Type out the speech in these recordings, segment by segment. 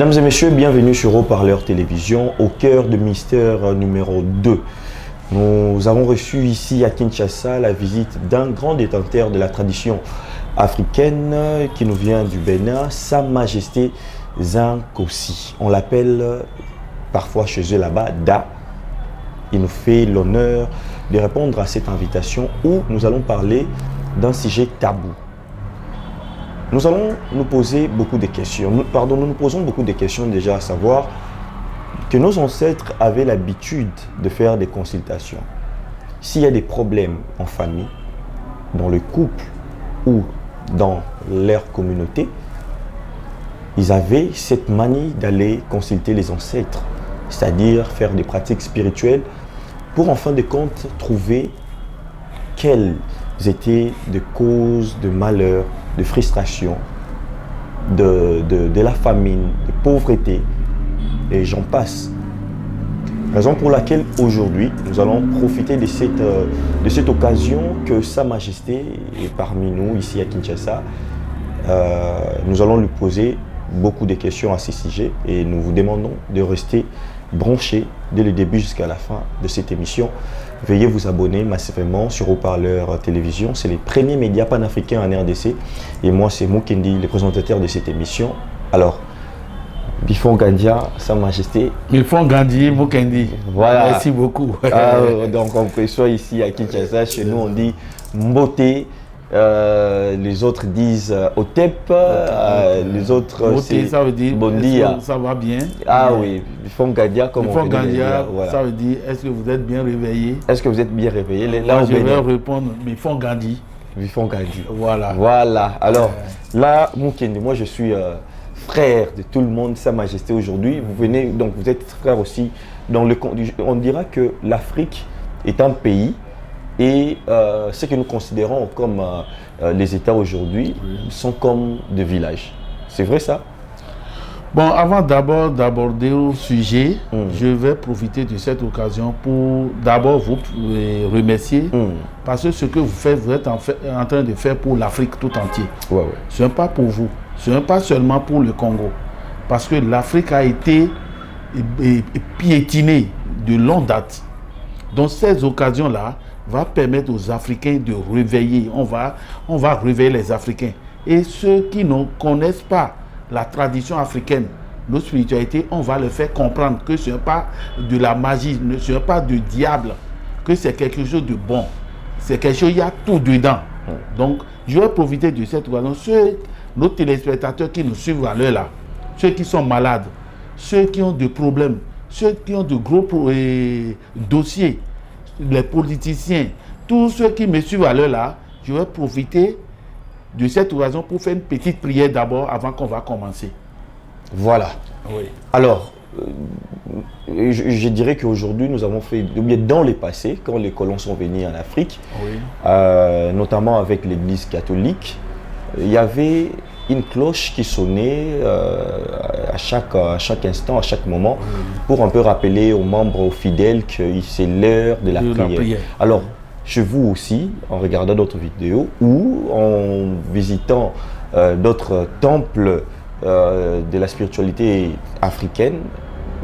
Mesdames et messieurs, bienvenue sur Haut-Parleur Télévision, au cœur de Mystère numéro 2. Nous avons reçu ici à Kinshasa la visite d'un grand détenteur de la tradition africaine qui nous vient du Bénin, Sa Majesté Zankossi. On l'appelle parfois chez eux là-bas Da. Il nous fait l'honneur de répondre à cette invitation où nous allons parler d'un sujet tabou. Nous allons nous poser beaucoup de questions. Nous nous posons beaucoup de questions déjà, à savoir que nos ancêtres avaient l'habitude de faire des consultations. S'il y a des problèmes en famille, dans le couple ou dans leur communauté, ils avaient cette manie d'aller consulter les ancêtres, c'est-à-dire faire des pratiques spirituelles pour en fin de compte trouver quelles étaient des causes de malheur, de frustration, de la famine, de pauvreté, et j'en passe. Raison pour laquelle aujourd'hui, nous allons profiter de cette occasion que Sa Majesté est parmi nous ici à Kinshasa. Nous allons lui poser beaucoup de questions à ce sujet et nous vous demandons de rester branchés dès le début jusqu'à la fin de cette émission. Veuillez vous abonner massivement sur Haut-Parleur Télévision. C'est les premiers médias panafricains en RDC. Et moi, c'est Mukendi, le présentateur de cette émission. Alors, Bifon Gandia, Sa Majesté. Bifon Gandhi, Mukendi. Voilà. Merci beaucoup. Donc, on reçoit ici à Kinshasa. Chez nous, on dit Mbote. Les autres disent Otep, les autres c'est ça veut dire Bondia. Ça va bien. Ah oui, Bifon Gandia, comme on dit. Voilà. Ça veut dire est-ce que vous êtes bien réveillé? Est-ce que vous êtes bien réveillé? Là, je vais répondre Bifon Gandhi. Bifon Gandhi. Voilà. Voilà. Alors là, Mukendi, moi je suis frère de tout le monde, Sa Majesté aujourd'hui. Vous venez, donc vous êtes frère aussi. On dira que l'Afrique est un pays. Et ce que nous considérons comme les États aujourd'hui sont comme des villages. C'est vrai ça? Bon, avant d'abord d'aborder le sujet, je vais profiter de cette occasion pour d'abord vous remercier parce que ce que vous faites, vous êtes en train de faire pour l'Afrique tout entière. Ouais. Ce n'est pas pour vous, ce n'est pas seulement pour le Congo. Parce que l'Afrique a été piétinée de longue date. Donc ces occasions-là va permettre aux Africains de réveiller. On va réveiller les Africains. Et ceux qui ne connaissent pas la tradition africaine, nos spiritualités, on va leur faire comprendre que ce n'est pas de la magie, ce n'est pas du diable, que c'est quelque chose de bon. C'est quelque chose, il y a tout dedans. Donc, je vais profiter de cette occasion. Nos téléspectateurs qui nous suivent à l'heure là, ceux qui sont malades, ceux qui ont des problèmes, ceux qui ont de gros dossiers, les politiciens, tous ceux qui me suivent à l'heure là, je vais profiter de cette occasion pour faire une petite prière d'abord avant qu'on va commencer. Voilà. Oui. Alors, je dirais qu'aujourd'hui, nous avons fait, dans le passé, quand les colons sont venus en Afrique, notamment avec l'Église catholique, il y avait une cloche qui sonnait à chaque instant, à chaque moment, pour un peu rappeler aux membres, aux fidèles que c'est l'heure de la prière. Alors, chez vous aussi, en regardant d'autres vidéos ou en visitant d'autres temples de la spiritualité africaine,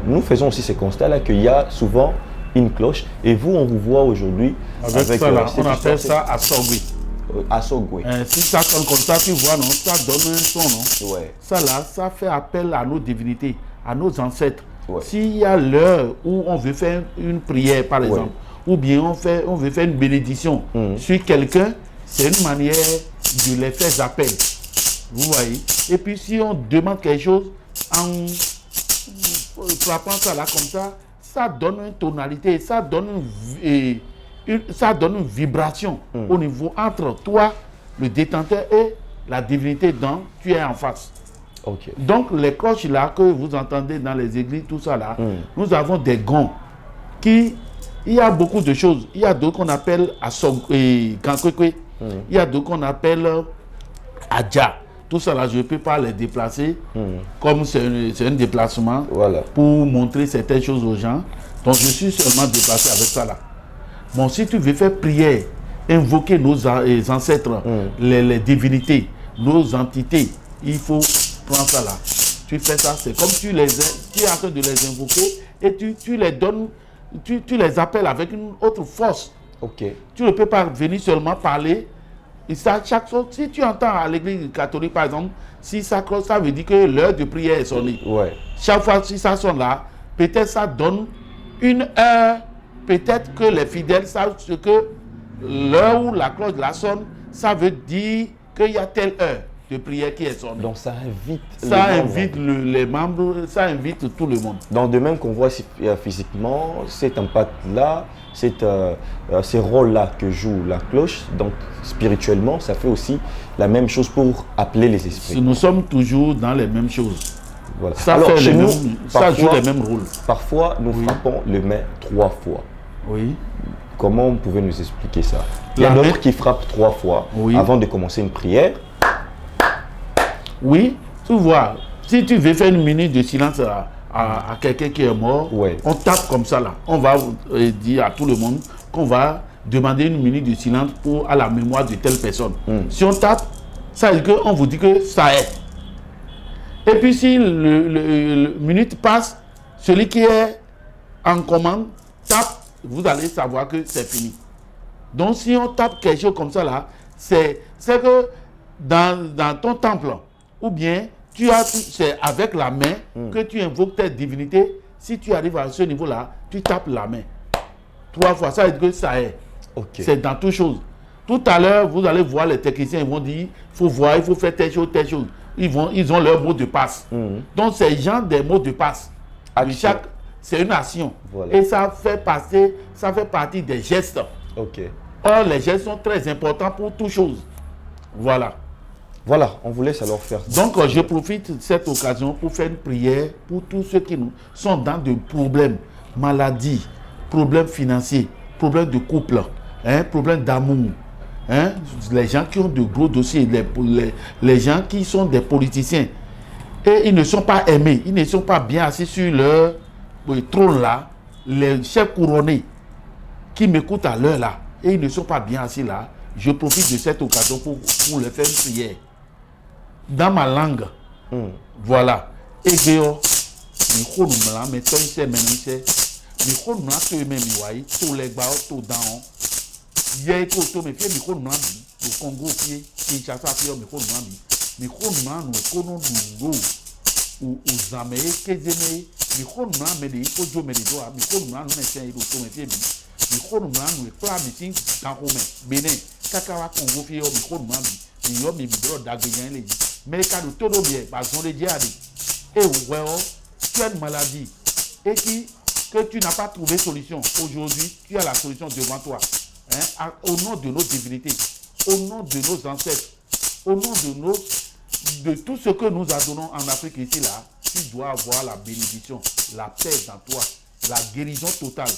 nous faisons aussi ce constat-là qu'il y a souvent une cloche. Et vous, on vous voit aujourd'hui avec ça, on appelle ça Assogwe. Assogwe. Si ça sonne comme ça, tu vois, non, ça donne un son, non? Ouais. Ça là, ça fait appel à nos divinités, à nos ancêtres. Ouais. S'il y a l'heure où on veut faire une prière, par exemple, ou bien on veut faire une bénédiction sur quelqu'un, c'est une manière de les faire appel. Vous voyez? Et puis si on demande quelque chose, en frappant ça là comme ça donne une tonalité, ça donne une vibration au niveau entre toi, le détenteur, et la divinité dont tu es en face. Okay. Donc les cloches là que vous entendez dans les églises, tout ça là, nous avons des gonds qui, il y a beaucoup de choses. Il y a d'autres qu'on appelle Gankwekwe, il y a d'autres qu'on appelle Adja. Tout ça là, je ne peux pas les déplacer comme c'est un déplacement pour montrer certaines choses aux gens. Donc je suis seulement déplacé avec ça là. Bon, si tu veux faire prière, invoquer nos ancêtres, les divinités, nos entités, il faut prendre ça là. Tu fais ça, c'est comme tu es en train de les invoquer et tu les donnes, tu les appelles avec une autre force. Ok. Tu ne peux pas venir seulement parler. Et ça, chaque chose, si tu entends à l'église catholique, par exemple, si ça cloche, ça veut dire que l'heure de prière est sonnée. Ouais. Chaque fois si ça sonne là, peut-être ça donne une heure. Peut-être que les fidèles savent ce que l'heure où la cloche la sonne, ça veut dire qu'il y a telle heure de prière qui est sonnée. Donc ça invite Les membres, ça invite tout le monde. Donc de même qu'on voit physiquement cet impact-là, ces rôles-là que joue la cloche, donc spirituellement, ça fait aussi la même chose pour appeler les esprits. Nous sommes toujours dans les mêmes choses. Voilà. Ça, Alors, fait chez nous, ça joue les mêmes rôles. Parfois, nous frappons le main 3 fois. Oui. Comment vous pouvez nous expliquer ça? Il y La a main... d'autres qui frappent 3 fois avant de commencer une prière. Oui, tu vois, si tu veux faire une minute de silence à quelqu'un qui est mort, on tape comme ça là. On va dire à tout le monde qu'on va demander une minute de silence à la mémoire de telle personne. Si on tape, ça veut dire qu'on vous dit que ça est. Et puis si le minute passe, celui qui est en commande tape, vous allez savoir que c'est fini. Donc si on tape quelque chose comme ça là, c'est que dans ton temple, ou bien c'est avec la main que tu invoques ta divinité. Si tu arrives à ce niveau-là, tu tapes la main 3 fois. Ça veut dire que ça est. Okay. C'est dans toute chose. Tout à l'heure, vous allez voir les techniciens, ils vont dire, il faut voir, il faut faire telle chose, telle chose. Ils ont leur mot de passe. Donc, c'est genre des mots de passe. C'est une action. Voilà. Et ça fait partie des gestes. Okay. Or, les gestes sont très importants pour toute chose. Voilà. Voilà, on vous laisse alors faire. Donc, je profite de cette occasion pour faire une prière pour tous ceux qui sont dans des problèmes, maladies, problèmes financiers, problèmes de couple, problèmes d'amour. Les gens qui ont de gros dossiers, les gens qui sont des politiciens, et ils ne sont pas aimés, ils ne sont pas bien assis sur leur trône là, les chefs couronnés qui m'écoutent à l'heure là, et ils ne sont pas bien assis là. Je profite de cette occasion pour leur faire une prière. Dans ma langue, voilà. Et Géo, je me mais quand tout le bien, et tu as une maladie et que tu n'as pas trouvé solution. Aujourd'hui, tu as la solution devant toi. Au nom de nos divinités, au nom de nos ancêtres, au nom de tout ce que nous adorons en Afrique ici là, tu dois avoir la bénédiction, la paix dans toi, la guérison totale.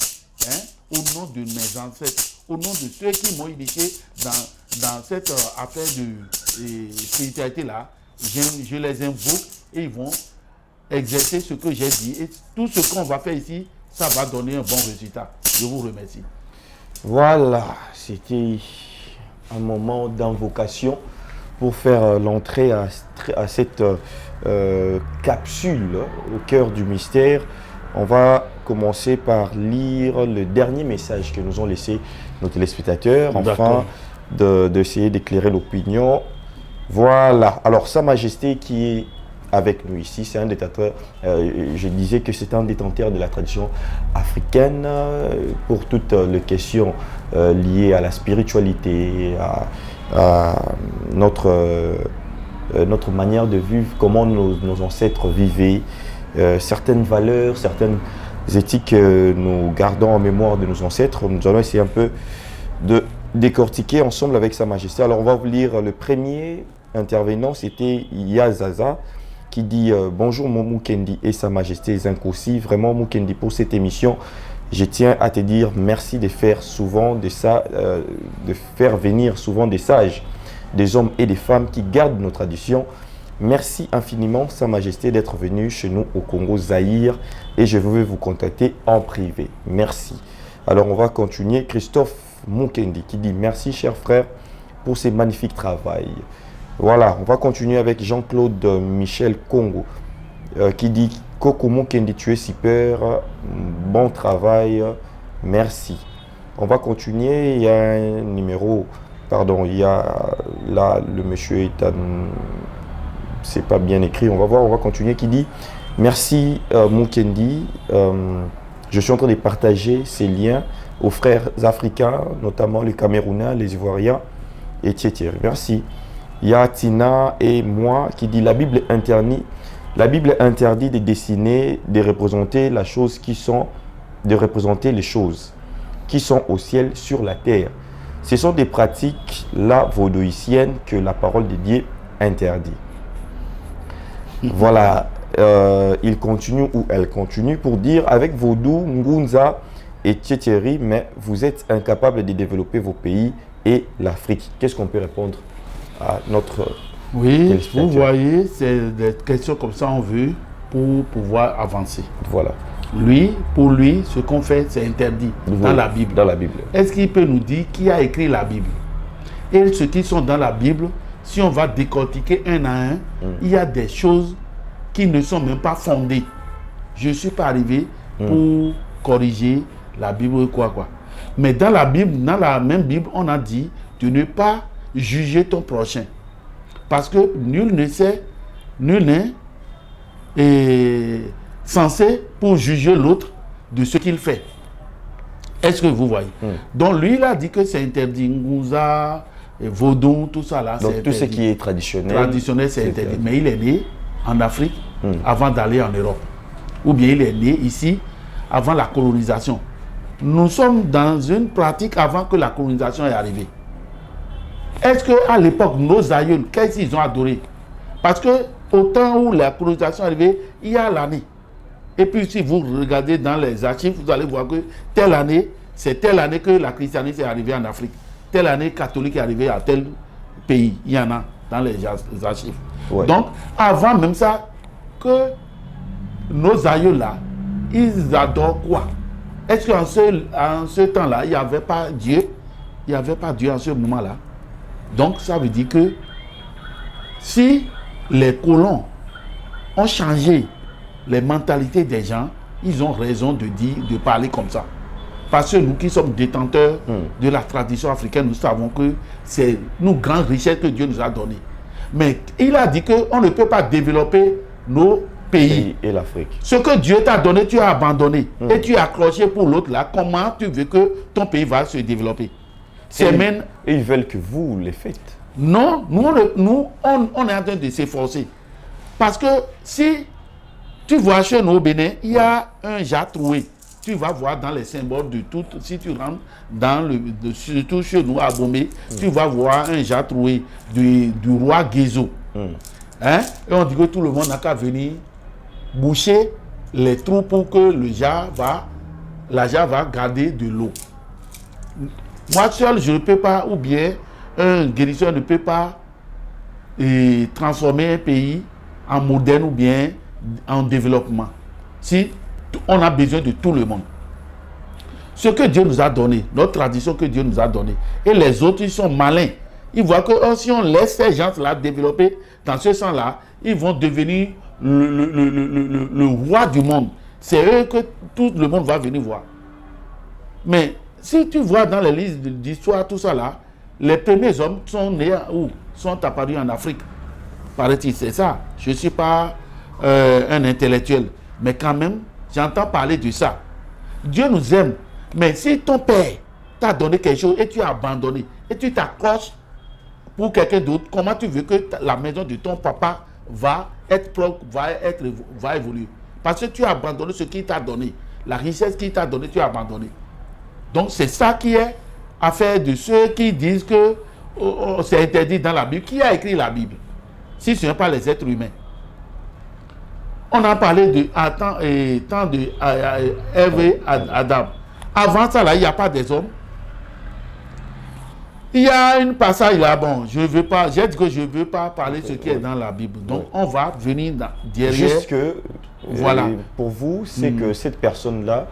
Au nom de mes ancêtres, au nom de ceux qui m'ont initié dans cette affaire de spiritualité là, je les invoque et ils vont exercer ce que j'ai dit. Et tout ce qu'on va faire ici, ça va donner un bon résultat. Je vous remercie. Voilà, c'était un moment d'invocation pour faire l'entrée à cette capsule au cœur du mystère. On va commencer par lire le dernier message que nous ont laissé nos téléspectateurs, afin d'essayer d'éclairer l'opinion. Voilà. Alors, Sa Majesté qui est avec nous ici, c'est un détenteur, je disais que c'est un détenteur de la tradition africaine pour toutes les questions liées à la spiritualité, à notre manière de vivre, comment nos ancêtres vivaient, certaines valeurs, certaines éthiques que nous gardons en mémoire de nos ancêtres. Nous allons essayer un peu de décortiquer ensemble avec Sa Majesté. Alors, on va vous lire le premier intervenant, c'était Yazaza, qui dit bonjour mon Mukendi et Sa Majesté Zinkosi. Vraiment Mukendi, pour cette émission, je tiens à te dire merci de faire souvent de faire venir souvent des sages, des hommes et des femmes qui gardent nos traditions. Merci infiniment Sa Majesté d'être venu chez nous au Congo Zaïre et je vais vous contacter en privé. Merci. Alors on va continuer. Christophe Mukendi qui dit merci cher frère pour ces magnifiques travaux. Voilà, on va continuer avec Jean-Claude Michel Congo. qui dit Kokomo Kendi, tu es super, bon travail, merci. On va continuer. Il y a un numéro, pardon, il y a là, le monsieur est c'est pas bien écrit, on va voir, on va continuer, qui dit merci Mukendi, je suis en train de partager ces liens aux frères africains, notamment les Camerounais, les Ivoiriens et Thierry. Merci. Il y a Tina et moi qui dit la Bible interdit de dessiner, de représenter la chose qui sont, de représenter les choses qui sont au ciel, sur la terre. Ce sont des pratiques là vaudouiciennes que la parole de Dieu interdit. Voilà, il continue ou elle continue pour dire avec Vaudou, Ngunza et Thierry, mais vous êtes incapables de développer vos pays et l'Afrique. Qu'est-ce qu'on peut répondre à notre... Oui, vous voyez, c'est des questions comme ça on veut pour pouvoir avancer. Voilà. Lui, pour lui, ce qu'on fait, c'est interdit dans la Bible. Dans la Bible. Est-ce qu'il peut nous dire qui a écrit la Bible? Et ceux qui sont dans la Bible, si on va décortiquer un à un, il y a des choses qui ne sont même pas fondées. Je ne suis pas arrivé pour corriger la Bible quoi. Mais dans la Bible, dans la même Bible, on a dit de ne pas juger ton prochain. Parce que nul n'est censé pour juger l'autre de ce qu'il fait. Est-ce que vous voyez? Donc lui, il a dit que c'est interdit. Ngouza, Vaudon, tout ça là, c'est interdit. Donc tout ce qui est traditionnel. Traditionnel, c'est interdit. Mais il est né en Afrique avant d'aller en Europe. Ou bien il est né ici avant la colonisation. Nous sommes dans une pratique avant que la colonisation est arrivée. Est-ce qu'à l'époque, nos aïeuls, qu'est-ce qu'ils ont adoré? Parce que au temps où la colonisation est arrivée, il y a l'année. Et puis si vous regardez dans les archives, vous allez voir que telle année, c'est telle année que la christianisme est arrivée en Afrique. Telle année catholique est arrivée à tel pays. Il y en a dans les archives. Ouais. Donc, avant même ça, que nos aïeux là, ils adorent quoi? Est-ce qu'en ce temps-là, il n'y avait pas Dieu? Il n'y avait pas Dieu en ce moment-là. Donc, ça veut dire que si les colons ont changé les mentalités des gens, ils ont raison de parler comme ça. Parce que nous qui sommes détenteurs de la tradition africaine, nous savons que c'est une grande richesse que Dieu nous a donnée. Mais il a dit qu'on ne peut pas développer nos pays et l'Afrique. Ce que Dieu t'a donné, tu as abandonné. Et tu es accroché pour l'autre là. Comment tu veux que ton pays va se développer? Et ils veulent que vous les faites. Non, nous on est en train de s'efforcer. Parce que si tu vois chez nous au Bénin, il y a un jatroué. Tu vas voir dans les symboles de tout, si tu rentres surtout chez nous à Bomé, tu vas voir un jatroué du roi Guézo. Hein? Et on dit que tout le monde n'a qu'à venir boucher les trous pour que la jarre va garder de l'eau. Moi seul, je ne peux pas, ou bien un guérisseur ne peut pas transformer un pays en moderne ou bien en développement. Si on a besoin de tout le monde. Ce que Dieu nous a donné, notre tradition que Dieu nous a donnée, et les autres, ils sont malins. Ils voient que si on laisse ces gens-là développer dans ce sens-là, ils vont devenir le roi du monde. C'est eux que tout le monde va venir voir. Mais si tu vois dans les livres d'histoire, tout ça là, les premiers hommes sont nés où? Sont apparus en Afrique. Paraît-il, c'est ça. Je ne suis pas un intellectuel. Mais quand même, j'entends parler de ça. Dieu nous aime. Mais si ton père t'a donné quelque chose et tu as abandonné, et tu t'accroches pour quelqu'un d'autre, comment tu veux que la maison de ton papa va évoluer? Parce que tu as abandonné ce qu'il t'a donné. La richesse qu'il t'a donnée, tu as abandonné. Donc c'est ça qui est affaire de ceux qui disent que c'est interdit dans la Bible. Qui a écrit la Bible? Si ce n'est pas les êtres humains. On a parlé de temps de Ève et Adam. Avant ça, là, il n'y a pas des hommes. Il y a une passage là, bon, j'ai dit que je ne veux pas parler de ce qui est dans la Bible. Donc, on va venir derrière. Juste que, voilà. Pour vous, c'est que cette personne-là,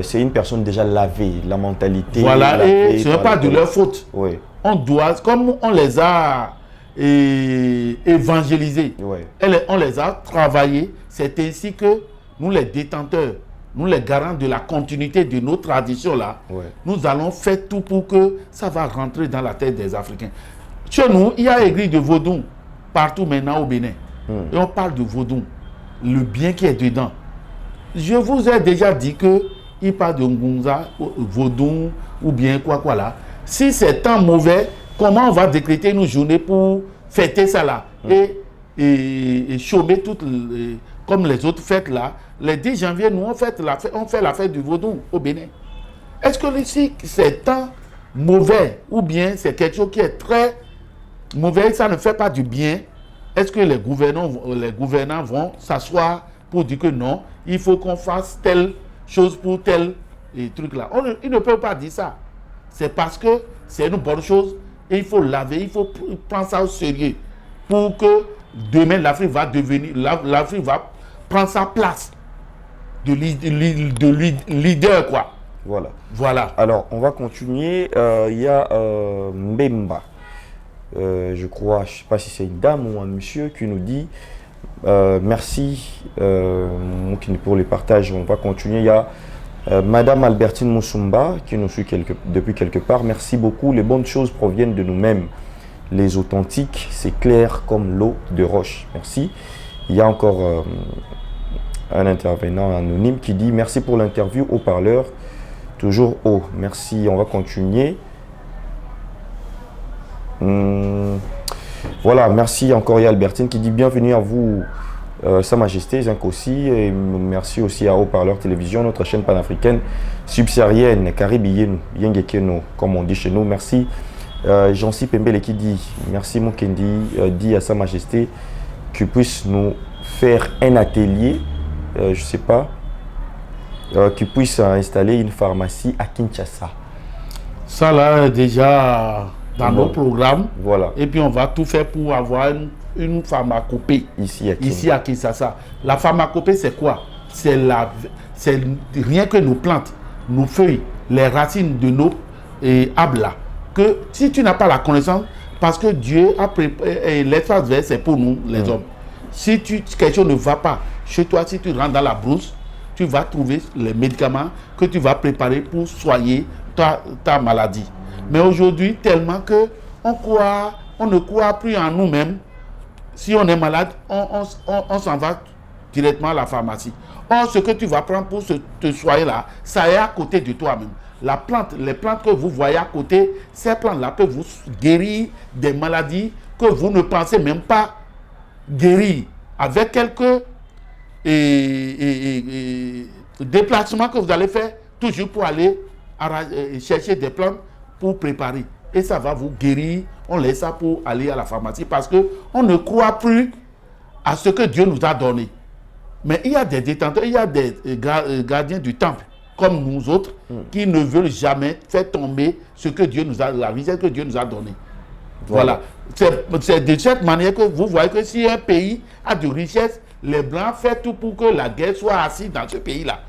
c'est une personne déjà lavée, la mentalité. Voilà, et ce n'est pas de leur faute. Oui. On doit, comme on les a évangélisés. Ouais. On les a travaillés. C'est ainsi que nous, les détenteurs, nous, les garants de la continuité de nos traditions là, nous allons faire tout pour que ça va rentrer dans la tête des Africains. Chez nous, il y a église de Vodou partout maintenant au Bénin. Et on parle de Vodou, le bien qui est dedans. Je vous ai déjà dit que il parle de Ngunza, Vodou ou bien quoi là. Si c'est tant mauvais, comment on va décréter une journée pour fêter ça là et chômer toutes comme les autres fêtes là. Les 10 janvier, nous on fait la fête du Vodou au Bénin. Est-ce que si c'est tant mauvais ou bien c'est quelque chose qui est très mauvais, ça ne fait pas du bien? Est-ce que les gouvernants vont s'asseoir pour dire que non, il faut qu'on fasse telle chose pour tel truc là? Ils ne peuvent pas dire ça. C'est parce que c'est une bonne chose et il faut laver, il faut prendre ça au sérieux pour que demain l'Afrique va prendre sa place de leader quoi. Voilà. Alors, on va continuer. Il y a Mbemba. Je crois, je ne sais pas si c'est une dame ou un monsieur qui nous dit merci pour les partages. On va continuer. Il y a Madame Albertine Moussumba qui nous suit depuis quelque part. Merci beaucoup. Les bonnes choses proviennent de nous-mêmes. Les authentiques, c'est clair comme l'eau de roche. Merci. Il y a encore un intervenant anonyme qui dit merci pour l'interview au parleur. Toujours haut. Merci. On va continuer. Voilà, merci encore. Il y a Albertine qui dit bienvenue à vous, Sa Majesté Zinkossi, et merci aussi à Haut-Parleur Télévision, notre chaîne panafricaine subsaharienne, Caribbean, Yengekeno, comme on dit chez nous. Merci. Jancy Pembele qui dit merci Mukendi, dit à Sa Majesté qu'il puisse nous faire un atelier, je ne sais pas, qu'il puisse installer une pharmacie à Kinshasa. Ça là, déjà dans nos programmes. Voilà. Et puis on va tout faire pour avoir une pharmacopée ici à Kinshasa. La pharmacopée, c'est quoi? C'est rien que nos plantes, nos feuilles, les racines de nos arbres là. Que si tu n'as pas la connaissance, parce que Dieu a préparé l'espace vert, c'est pour nous les hommes. Si quelque chose ne va pas chez toi, si tu rentres dans la brousse, tu vas trouver les médicaments que tu vas préparer pour soigner ta maladie. Mais aujourd'hui, tellement que on ne croit plus en nous-mêmes. Si on est malade, on s'en va directement à la pharmacie. Or, ce que tu vas prendre pour te soigner là, ça est à côté de toi-même. Les plantes que vous voyez à côté, ces plantes-là peuvent vous guérir des maladies que vous ne pensez même pas guérir. Avec quelques déplacements que vous allez faire, toujours pour aller chercher des plantes pour préparer. Et ça va vous guérir. On laisse ça pour aller à la pharmacie parce qu'on ne croit plus à ce que Dieu nous a donné. Mais il y a des détenteurs, il y a des gardiens du temple, comme nous autres, qui ne veulent jamais faire tomber ce que Dieu nous a, la richesse que Dieu nous a donnée. Voilà. C'est de cette manière que vous voyez que si un pays a de richesse, les Blancs font tout pour que la guerre soit assise dans ce pays-là.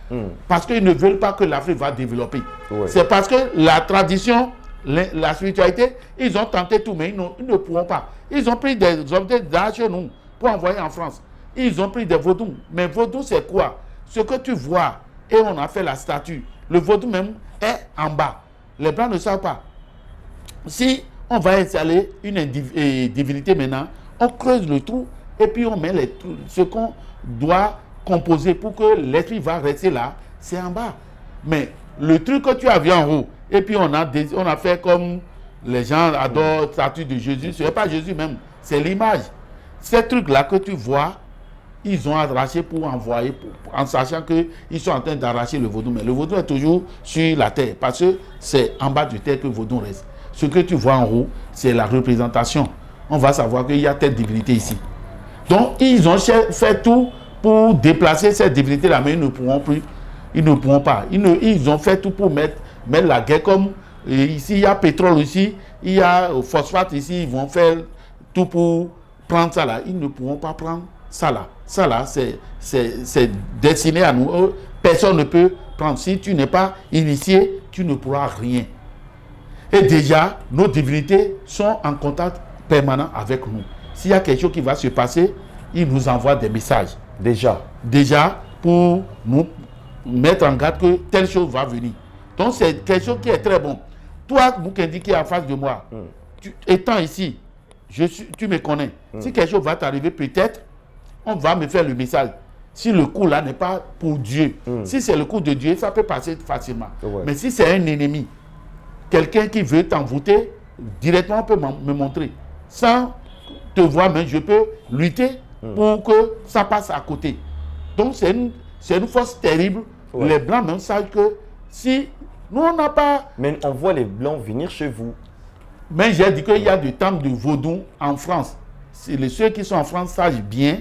Parce qu'ils ne veulent pas que l'Afrique va développer. C'est parce que la tradition, la spiritualité, ils ont tenté tout, mais ils ne pourront pas. Ils ont pris des objets d'art chez nous pour envoyer en France. Ils ont pris des vaudous. Mais vaudou, c'est quoi? Ce que tu vois, et on a fait la statue. Le vaudou même est en bas. Les Blancs ne savent pas. Si on va installer une divinité maintenant, on creuse le trou et puis on met ce qu'on doit composer pour que l'esprit va rester là, c'est en bas. Mais le truc que tu as vu en haut, et puis on a fait comme les gens adorent la statue de Jésus, ce n'est pas Jésus même, c'est l'image. Ces trucs-là que tu vois, ils ont arraché pour envoyer, en sachant qu'ils sont en train d'arracher le vaudou. Mais le vaudou est toujours sur la terre, parce que c'est en bas de terre que le vaudou reste. Ce que tu vois en haut, c'est la représentation. On va savoir qu'il y a telle divinité ici. Donc, ils ont fait tout pour déplacer cette divinité-là, mais ils ne pourront plus. Ils ne pourront pas. Ils ont fait tout pour mettre la guerre comme ici, il y a pétrole ici, il y a phosphate ici, ils vont faire tout pour prendre ça là. Ils ne pourront pas prendre ça là. Ça là, c'est destiné à nous. Personne ne peut prendre. Si tu n'es pas initié, tu ne pourras rien. Et déjà, nos divinités sont en contact permanent avec nous. S'il y a quelque chose qui va se passer, il nous envoie des messages. Déjà, pour nous mettre en garde que telle chose va venir. Donc, c'est quelque chose qui est très bon. Toi, Mukendi, qui est en face de moi, étant ici, tu me connais. Si quelque chose va t'arriver, peut-être, on va me faire le message. Si le coup là n'est pas pour Dieu, si c'est le coup de Dieu, ça peut passer facilement. Ouais. Mais si c'est un ennemi, quelqu'un qui veut t'envoûter, directement on peut me montrer. Sans te voir, mais je peux lutter pour que ça passe à côté. Donc c'est une force terrible. Ouais. Les Blancs même savent que si nous on n'a pas... Mais on voit les Blancs venir chez vous. Mais j'ai dit qu'il y a du temple de vaudou en France. Ceux qui sont en France savent bien.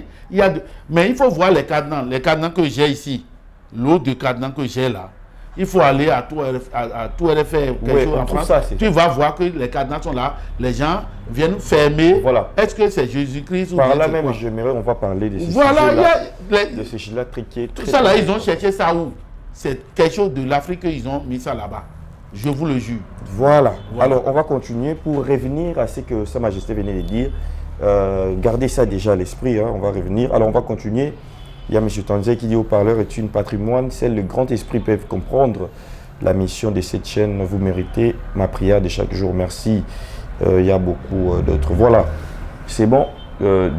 Mais il faut voir les cadenans. Les cadenans que j'ai ici, l'eau de cadenas que j'ai là, il faut aller à tout RFR quelque chose en France. Tu vas voir que les cadenas sont là. Les gens viennent fermer. Voilà. Est-ce que c'est Jésus-Christ ou par là même, j'aimerais, on va parler de ces de ces sujets-là triqués. Tout ça là, ils ont cherché ça où? C'est quelque chose de l'Afrique qu'ils ont mis ça là-bas. Je vous le jure. Voilà. Alors, on va continuer pour revenir à ce que Sa Majesté venait de dire. Gardez ça déjà à l'esprit, hein, on va revenir. Alors, on va continuer. Il y a M. Tanzé qui dit au parleur est une patrimoine. Seul le grand esprit peut comprendre la mission de cette chaîne. Vous méritez ma prière de chaque jour. Merci. Il y a beaucoup d'autres. Voilà. C'est bon.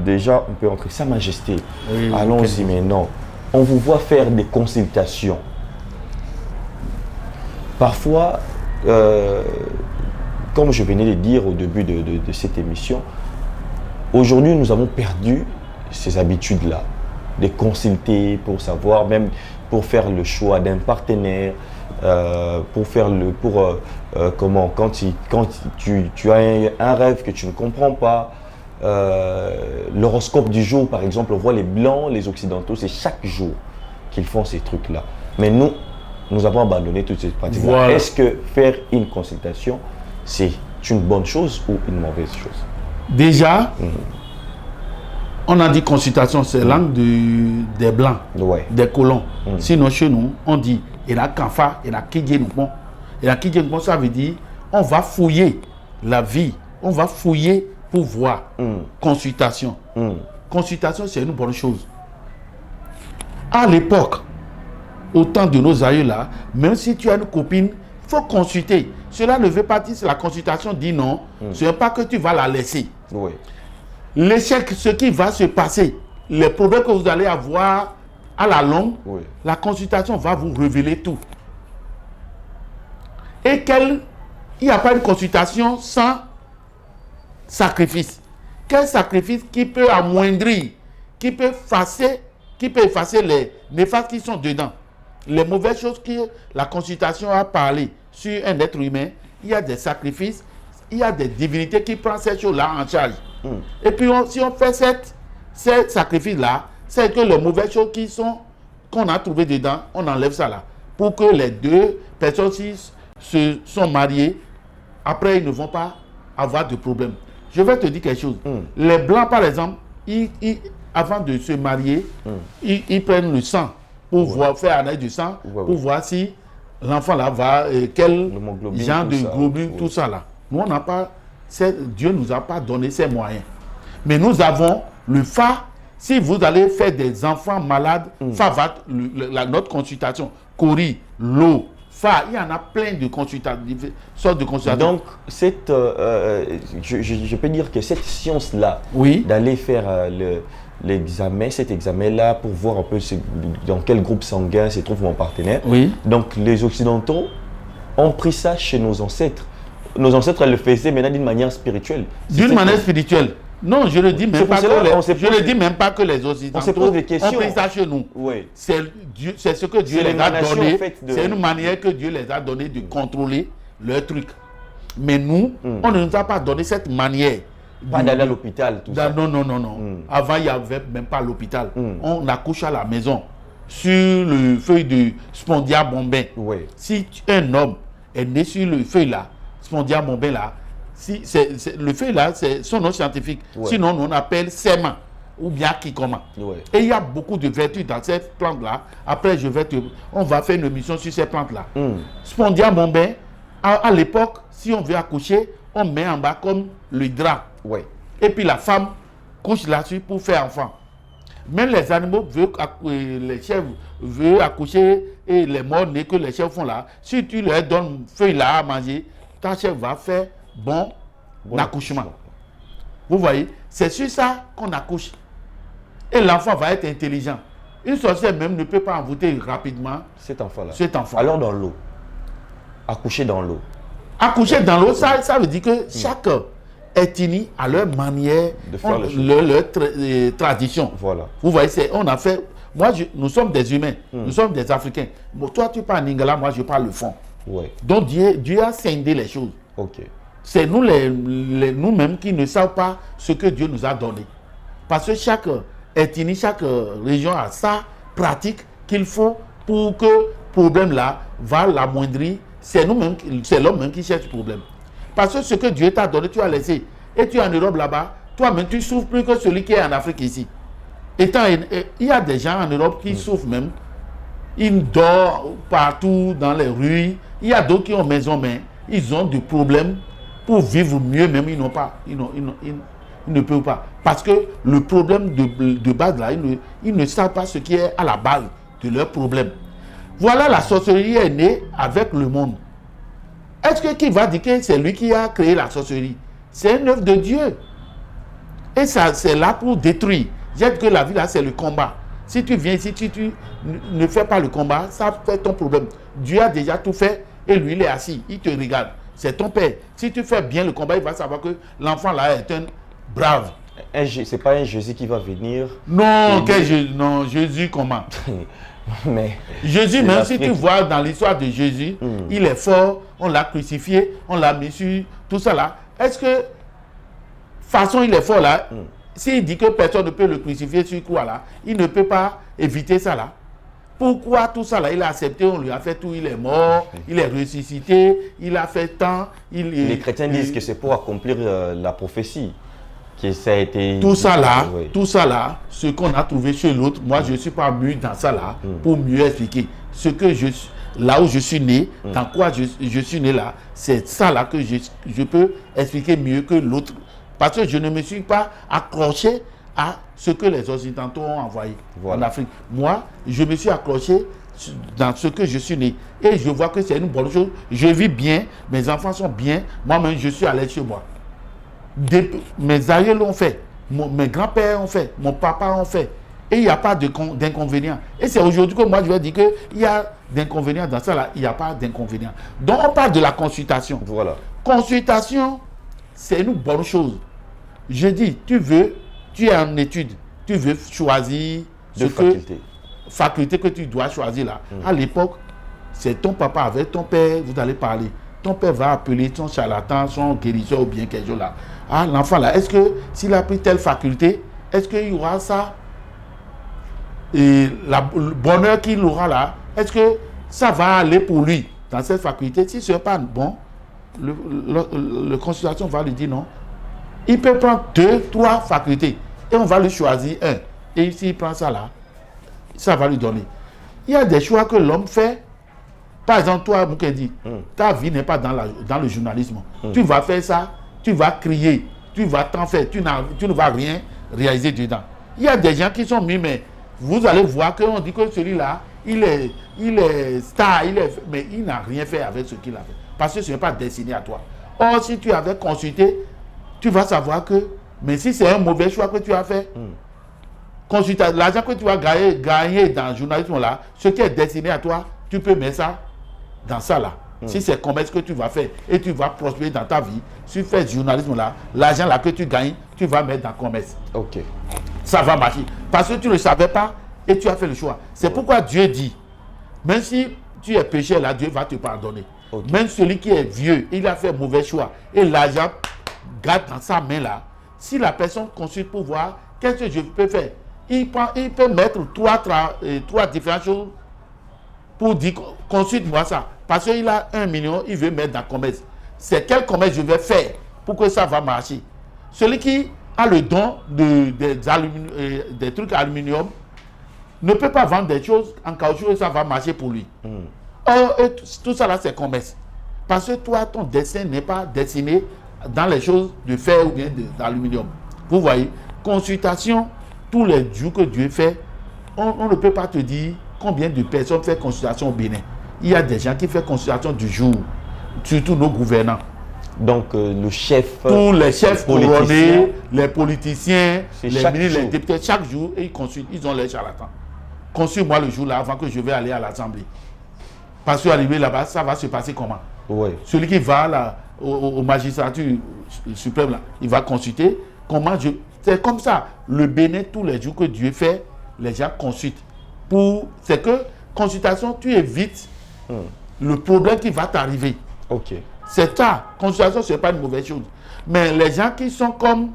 Déjà, on peut entrer. Sa Majesté. Oui, allons-y maintenant. On vous voit faire des consultations. Parfois, comme je venais de dire au début de cette émission, aujourd'hui, nous avons perdu ces habitudes-là, de consulter pour savoir, même pour faire le choix d'un partenaire, quand tu as un rêve que tu ne comprends pas, l'horoscope du jour, par exemple, on voit les Blancs, les Occidentaux, c'est chaque jour qu'ils font ces trucs-là. Mais nous avons abandonné toutes ces pratiques. Voilà. Est-ce que faire une consultation, c'est une bonne chose ou une mauvaise chose? Déjà, on a dit consultation, c'est langue des Blancs, des colons. Sinon, chez nous, on dit et la kanfa, et la kidjenupon. Et la kidjenupon, ça veut dire on va fouiller la vie, on va fouiller pour voir. Consultation. Consultation, c'est une bonne chose. À l'époque, au temps de nos aïeux là, même si tu as une copine, il faut consulter. Cela ne veut pas dire que la consultation dit non, ce n'est pas que tu vas la laisser. Oui. L'échec, ce qui va se passer, les problèmes que vous allez avoir à la longue, la consultation va vous révéler tout. Et il n'y a pas une consultation sans sacrifice. Quel sacrifice qui peut amoindrir, qui peut effacer les néfastes qui sont dedans. Les mauvaises choses que la consultation a parlé sur un être humain, il y a des sacrifices, il y a des divinités qui prennent ces choses-là en charge. Et puis, si on fait ces sacrifices-là, c'est que les mauvaises choses qu'on a trouvées dedans, on enlève ça là. Pour que les deux personnes qui se sont mariées, après, ils ne vont pas avoir de problème. Je vais te dire quelque chose. Les Blancs, par exemple, avant de se marier, ils prennent le sang pour faire analyse du sang, pour voir si l'enfant là va, quel genre de globules, tout ça là. Nous, on n'a pas, Dieu ne nous a pas donné ces moyens. Mais nous avons le phare. Si vous allez faire des enfants malades, ça va, notre consultation, Cori, l'eau, phare, il y en a plein de sortes de consultations. Donc, je peux dire que cette science-là, d'aller faire cet examen-là pour voir un peu dans quel groupe sanguin se trouve mon partenaire. Donc, les Occidentaux ont pris ça chez nos ancêtres. Nos ancêtres le faisaient maintenant d'une manière spirituelle. D'une manière spirituelle. Non, je ne dis même pas que les Occidentaux ont pris ça chez nous. C'est ce que Dieu les a donné. C'est une manière que Dieu les a donné de contrôler leur truc. Mais nous, on ne nous a pas donné cette manière. Pas d'aller à l'hôpital, tout ça. Non. Avant, il n'y avait même pas l'hôpital. On accouche à la maison sur le feuille de Spondia bombin. Si un homme est né sur le feuille là, Spondia bombin là, le feuille là, c'est son nom scientifique. Sinon, on appelle séma ou bien kikoma. Et il y a beaucoup de vertus dans cette plante là. Après, on va faire une émission sur ces plantes là. Spondia bombin, à l'époque, si on veut accoucher, on met en bas comme le drap. et puis la femme couche là-dessus pour faire enfant. Même les animaux, les chèvres veulent accoucher et les morts-nés que les chèvres font là, si tu leur donnes feuille là à manger, ta chèvre va faire bon accouchement. Vous voyez, c'est sur ça qu'on accouche. Et l'enfant va être intelligent. Une sorcière même ne peut pas envoûter rapidement cet enfant-là. Alors dans l'eau. Accoucher dans l'eau. Accoucher dans l'eau, ça veut dire que chaque ethnie a leur manière, de faire leur tradition. Voilà. Vous voyez, on a fait. Nous sommes des humains, nous sommes des Africains. Bon, toi, tu parles Lingala, moi, je parle le fond. Ouais. Donc, Dieu a scindé les choses. Ok. C'est nous, nous-mêmes qui ne savons pas ce que Dieu nous a donné. Parce que chaque ethnie, chaque région a sa pratique qu'il faut pour que le problème-là va l'amoindrir. C'est nous-mêmes, c'est l'homme même qui cherche le problème. Parce que ce que Dieu t'a donné, tu as laissé. Et tu es en Europe là-bas, toi-même, tu souffres plus que celui qui est en Afrique ici. Il y a des gens en Europe qui souffrent même. Ils dorment partout dans les rues. Il y a d'autres qui ont maison, mais ils ont des problèmes pour vivre mieux, même ils n'ont pas. Ils ne peuvent pas. Parce que le problème de base là, ils ne savent pas ce qui est à la base de leur problème. Voilà, la sorcellerie est née avec le monde. Est-ce que qui va dire que c'est lui qui a créé la sorcellerie? C'est une œuvre de Dieu. Et ça, c'est là pour détruire. J'ai dit que la vie là, c'est le combat. Si tu viens ici, tu ne fais pas le combat, ça fait ton problème. Dieu a déjà tout fait et lui, il est assis. Il te regarde. C'est ton père. Si tu fais bien le combat, il va savoir que l'enfant là est un brave. C'est pas un Jésus qui va venir. Non, non, Jésus comment? Mais Jésus, même si tu vois dans l'histoire de Jésus, il est fort, on l'a crucifié, on l'a mis sur tout ça là. Est-ce que, façon il est fort là, s'il dit que personne ne peut le crucifier sur quoi là, il ne peut pas éviter ça là. Pourquoi tout ça là, il a accepté, on lui a fait tout, il est mort, il est ressuscité, il a fait tant. Les chrétiens disent que c'est pour accomplir la prophétie. Ça a été tout ça là, ce qu'on a trouvé chez l'autre, moi je ne suis pas mieux dans ça là pour mieux expliquer. Là où je suis né, dans quoi je suis né là, c'est ça là que je peux expliquer mieux que l'autre. Parce que je ne me suis pas accroché à ce que les Occidentaux ont envoyé en Afrique. Moi, je me suis accroché dans ce que je suis né. Et je vois que c'est une bonne chose. Je vis bien, mes enfants sont bien, moi-même je suis à l'aise chez moi. Mes aïeux l'ont fait, mes grands-pères ont fait, mon papa ont fait. Et il n'y a pas d'inconvénient. Et c'est aujourd'hui que moi je vais dire qu'il y a d'inconvénients dans ça là, il n'y a pas d'inconvénient. Donc on parle de la consultation. Voilà. Consultation, c'est une bonne chose. Je dis, tu es en étude, tu veux choisir faculté que tu dois choisir là. À l'époque, c'est ton papa avec ton père, vous allez parler. Ton père va appeler son charlatan, son guérisseur ou bien quelque chose là. Ah, l'enfant là, est-ce que s'il a pris telle faculté, est-ce qu'il y aura ça? Et le bonheur qu'il aura là, est-ce que ça va aller pour lui dans cette faculté? Si ce n'est pas bon, le consultation va lui dire non. Il peut prendre 2, 3 facultés et on va lui choisir un. Et s'il prend ça là, ça va lui donner. Il y a des choix que l'homme fait. Par exemple, toi, Moukedi, ta vie n'est pas dans le journalisme. Tu vas faire ça, tu vas crier, tu vas t'en faire, tu ne vas rien réaliser dedans. Il y a des gens qui sont mis, mais vous allez voir qu'on dit que celui-là, il est star, mais il n'a rien fait avec ce qu'il a fait. Parce que ce n'est pas destiné à toi. Or, si tu avais consulté, tu vas savoir que, mais si c'est un mauvais choix que tu as fait, l'argent que tu vas gagner dans le journalisme là, ce qui est destiné à toi, tu peux mettre ça dans ça là. Si c'est commerce que tu vas faire et tu vas prospérer dans ta vie, si tu fais du journalisme là, l'argent là que tu gagnes, tu vas mettre dans commerce. Ok. Ça va marcher. Parce que tu ne le savais pas et tu as fait le choix. C'est pourquoi Dieu dit, même si tu es péché là, Dieu va te pardonner. Okay. Même celui qui est vieux, il a fait mauvais choix et l'argent garde dans sa main là. Si la personne consulte pour voir, qu'est-ce que je peux faire? Il peut mettre trois différentes choses pour dire, consulte-moi ça. Parce qu'il a 1 million, il veut mettre dans le commerce. C'est quel commerce je vais faire pour que ça va marcher? Celui qui a le don des trucs aluminium ne peut pas vendre des choses en caoutchouc et ça va marcher pour lui. Or, tout ça là, c'est commerce. Parce que toi, ton destin n'est pas destiné dans les choses de fer ou bien d'aluminium. Vous voyez, consultation, tous les jours que Dieu fait, on ne peut pas te dire combien de personnes font consultation au Bénin. Il y a des gens qui font consultation du jour, surtout nos gouvernants. Donc, le chef. Tous les chefs politicien, couronnés, les politiciens, les chaque ministres, les jour. députés, chaque jour, et ils consultent, ils ont les charlatans. Consulte-moi le jour là avant que je vais aller à l'Assemblée. Parce qu'arrivé là-bas, ça va se passer comment? Ouais. Celui qui va là, au magistrature suprême, là, il va consulter. Comment je. C'est comme ça. Le Bénin, tous les jours que Dieu fait, les gens consultent. C'est que, consultation, tu évites le problème qui va t'arriver. Ok. C'est ça. Consultation, ce n'est pas une mauvaise chose. Mais les gens qui sont comme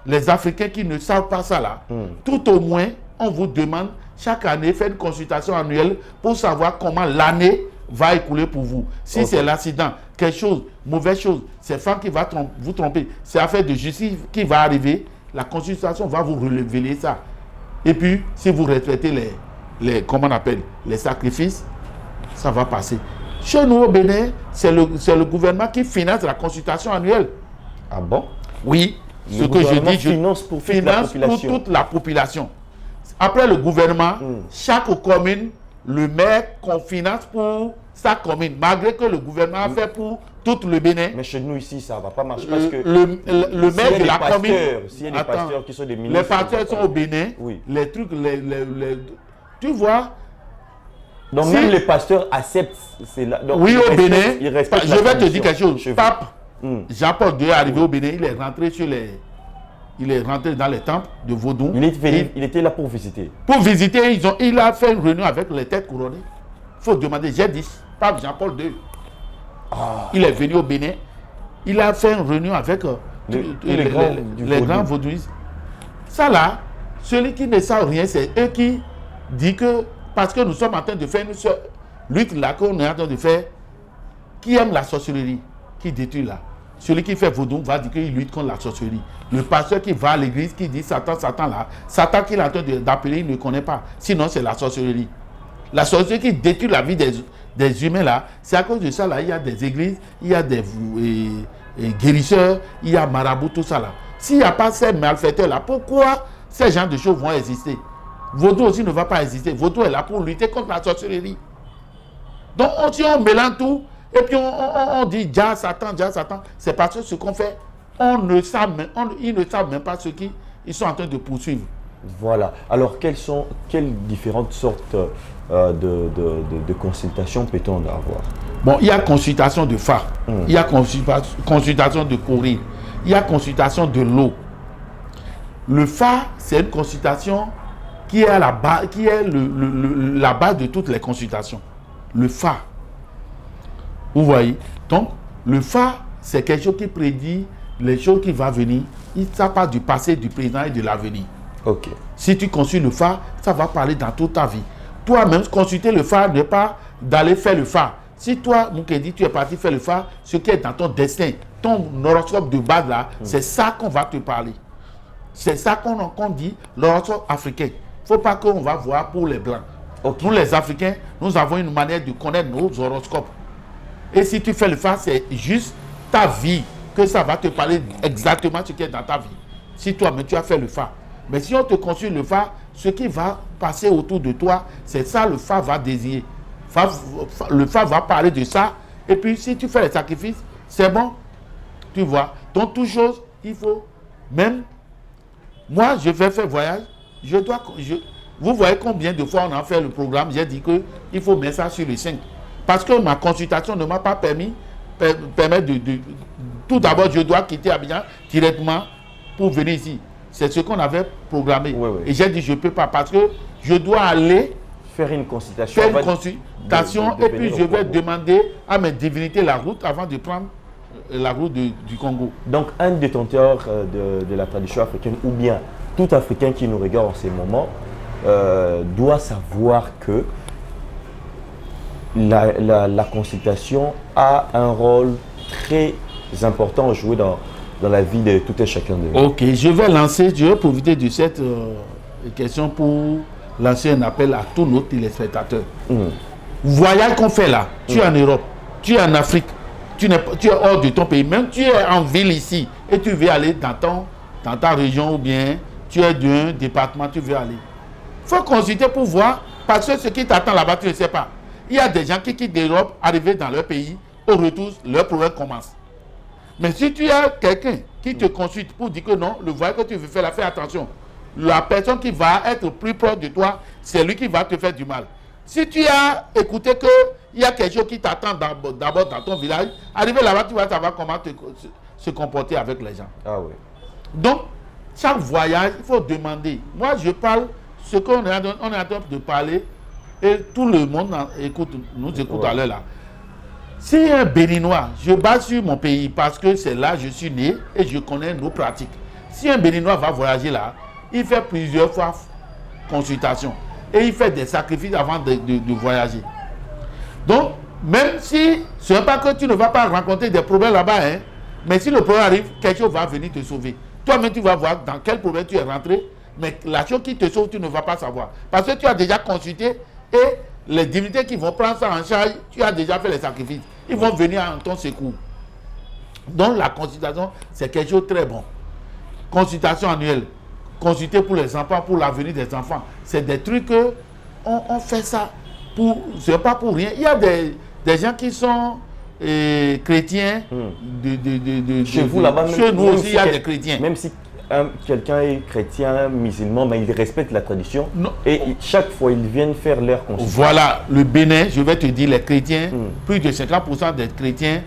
les Africains qui ne savent pas ça là, tout au moins, on vous demande chaque année, faire une consultation annuelle pour savoir comment l'année va écouler pour vous. Si c'est l'accident, quelque chose, mauvaise chose, c'est femme qui va vous tromper, c'est affaire de justice qui va arriver, la consultation va vous révéler ça. Et puis, si vous retraitez comment on appelle, les sacrifices, ça va passer. Chez nous au Bénin, c'est le gouvernement qui finance la consultation annuelle. Ah bon? Oui. Ce que je dis, finance pour toute la population. Après le gouvernement, chaque commune, le maire finance pour sa commune, malgré que le gouvernement a fait pour tout le Bénin. Mais chez nous ici, ça ne va pas marcher parce que le maire de la commune. S'il y a des pasteurs qui sont des ministres. Les pasteurs sont au Bénin. Oui. Les trucs, tu vois. Donc même les pasteurs acceptent. Donc, oui, au Bénin. Je vais te dire quelque chose. Pape Jean-Paul II est arrivé au Bénin, il est rentré il est rentré dans les temples de Vaudou. Il était là pour visiter. Pour visiter, il a fait une réunion avec les têtes couronnées. Il faut demander, j'ai dit, Pape Jean-Paul II. Il est venu au Bénin. Il a fait une réunion avec les grands vaudouistes. Ça là, celui qui ne sait rien, c'est eux qui disent que, parce que nous sommes en train de faire une lutte là qu'on est en train de faire, qui aime la sorcellerie, qui détruit là. Celui qui fait vaudou va dire qu'il lutte contre la sorcellerie. Le pasteur qui va à l'église, qui dit Satan, Satan là, Satan qu'il est en train d'appeler, il ne connaît pas. Sinon, c'est la sorcellerie. La sorcellerie qui détruit la vie des humains là, c'est à cause de ça là, il y a des églises, il y a des guérisseurs, il y a marabout, tout ça là. S'il n'y a pas ces malfaiteurs là, pourquoi ces gens de choses vont exister? Vaudou aussi ne va pas exister. Vaudou est là pour lutter contre la sorcellerie. Donc, on mélange tout. Et puis on dit Dia Satan, c'est parce que ce qu'on fait, ils ne savent même pas ce qu'ils sont en train de poursuivre. Voilà. Alors quelles différentes sortes de consultations peut-on avoir? Bon, il y a consultation de phare, il y a consultation de courrier, il y a consultation de l'eau. Le phare, c'est une consultation qui est la base de toutes les consultations. Le phare. Vous voyez? Donc, le phare, c'est quelque chose qui prédit les choses qui vont venir. Ça parle du passé, du présent et de l'avenir. Ok. Si tu consultes le phare, ça va parler dans toute ta vie. Toi-même, consulter le phare, ne pas d'aller faire le phare. Si toi, Moukedi, tu es parti faire le phare, ce qui est dans ton destin, ton horoscope de base là, c'est ça qu'on va te parler. C'est ça qu'on dit, l'horoscope africain. Il ne faut pas qu'on va voir pour les Blancs. Okay. Nous, les Africains, nous avons une manière de connaître nos horoscopes. Et si tu fais le phare, c'est juste ta vie que ça va te parler exactement ce qui est dans ta vie. Si toi-même tu as fait le phare. Mais si on te consulte le phare, ce qui va passer autour de toi, c'est ça le phare va désigner. Le phare va parler de ça. Et puis si tu fais les sacrifices, c'est bon. Tu vois. Donc toute chose, il faut même. Moi, je vais faire voyage. Vous voyez combien de fois on a fait le programme. J'ai dit qu'il faut mettre ça sur les 5. Parce que ma consultation ne m'a pas permis de tout d'abord, je dois quitter Abidjan directement pour venir ici. C'est ce qu'on avait programmé. Oui. Et j'ai dit, je ne peux pas parce que je dois aller faire une consultation. Et puis je vais demander à mes divinités la route avant de prendre la route du Congo. Donc, un détenteur de la tradition africaine ou bien tout Africain qui nous regarde en ces moments doit savoir que la consultation a un rôle très important à jouer dans la vie de tout et chacun de nous. Ok, je vais profiter de cette question pour lancer un appel à tous nos téléspectateurs. Voyage qu'on fait là, tu es en Europe, tu es en Afrique, tu es hors de ton pays, même tu es en ville ici et tu veux aller dans dans ta région ou bien tu es d'un département, tu veux aller. Il faut consulter pour voir, parce que ce qui t'attend là-bas, tu ne sais pas. Il y a des gens qui quittent l'Europe, arrivés dans leur pays, au retour, leur problème commence. Mais si tu as quelqu'un qui te consulte pour dire que non, le voyage que tu veux faire, là, fais attention. La personne qui va être plus proche de toi, c'est lui qui va te faire du mal. Si tu as écouté qu'il y a quelque chose qui t'attend d'abord dans ton village, arrivé là-bas, tu vas savoir comment se comporter avec les gens. Ah oui. Donc, chaque voyage, il faut demander. Moi, je parle ce qu'on est en train de parler et tout le monde nous écoute à l'heure là. Si un Béninois, je base sur mon pays parce que c'est là que je suis né et je connais nos pratiques. Si un Béninois va voyager là, il fait plusieurs fois consultation et il fait des sacrifices avant de voyager. Donc, même si ce n'est pas que tu ne vas pas rencontrer des problèmes là-bas, hein, mais si le problème arrive, quelque chose va venir te sauver. Toi-même, tu vas voir dans quel problème tu es rentré, mais la chose qui te sauve, tu ne vas pas savoir. Parce que tu as déjà consulté et les divinités qui vont prendre ça en charge, tu as déjà fait les sacrifices. Ils vont venir en ton secours. Donc, la consultation, c'est quelque chose de très bon. Consultation annuelle. Consulter pour les enfants, pour l'avenir des enfants. C'est des trucs que on fait ça. C'est pas pour rien. Il y a des gens qui sont chrétiens. Chez vous là-bas, chez nous aussi, il y a des chrétiens. Même si quelqu'un est chrétien, musulman, mais il respecte la tradition. Non. Et chaque fois, ils viennent faire leur consultation. Voilà, le Bénin, je vais te dire, les chrétiens, plus de 50% des chrétiens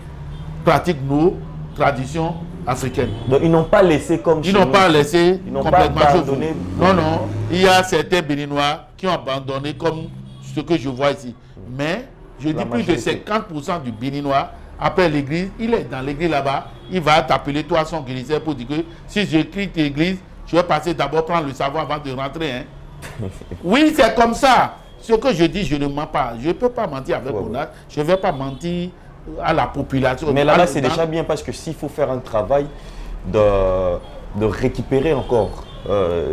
pratiquent nos traditions africaines. Donc, ils n'ont pas laissé comme Ils n'ont pas laissé complètement abandonné. Non, non. Il y a certains Béninois qui ont abandonné comme ce que je vois ici. Mais, je dis plus de 50% du Béninois, après l'église, il est dans l'église là-bas, il va t'appeler toi son guérisseur pour dire que si je quitte l'église, je vais passer d'abord prendre le savoir avant de rentrer. Hein. Oui, c'est comme ça. Ce que je dis, je ne mens pas. Je ne peux pas mentir avec mon âge. Je ne vais pas mentir à la population. Mais là-bas, c'est déjà bien parce que s'il faut faire un travail de récupérer encore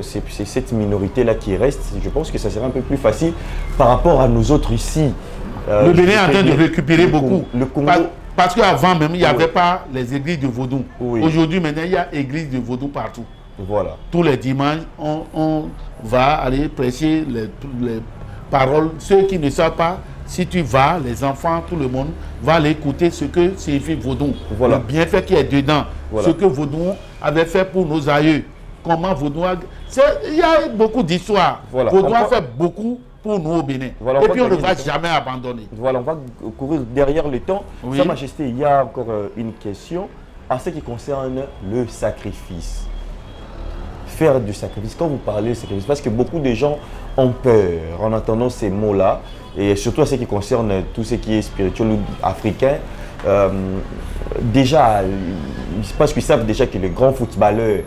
cette minorité-là qui reste, je pense que ça serait un peu plus facile par rapport à nous autres ici. Le Bénin est en train de récupérer beaucoup. Le Congo. Parce qu'avant même, il n'y avait pas les églises de vaudou. Oui. Aujourd'hui, maintenant, il y a églises de vaudou partout. Voilà. Tous les dimanches, on va aller prêcher les paroles. Ceux qui ne savent pas, si tu vas, les enfants, tout le monde va aller écouter ce que signifie vaudou. Voilà. Le bienfait qui est dedans. Voilà. Ce que vaudou avait fait pour nos aïeux. Comment vaudou a... Il y a beaucoup d'histoires. Voilà. Vaudou a fait beaucoup pour nous au Bénin. Voilà, et puis on ne va jamais abandonner. Voilà, on va courir derrière le temps. Oui. Sa Majesté, il y a encore une question en ce qui concerne le sacrifice. Faire du sacrifice, quand vous parlez de sacrifice, parce que beaucoup de gens ont peur en entendant ces mots-là, et surtout en ce qui concerne tout ce qui est spirituel ou africain. Déjà, parce qu'ils savent déjà que les grands footballeurs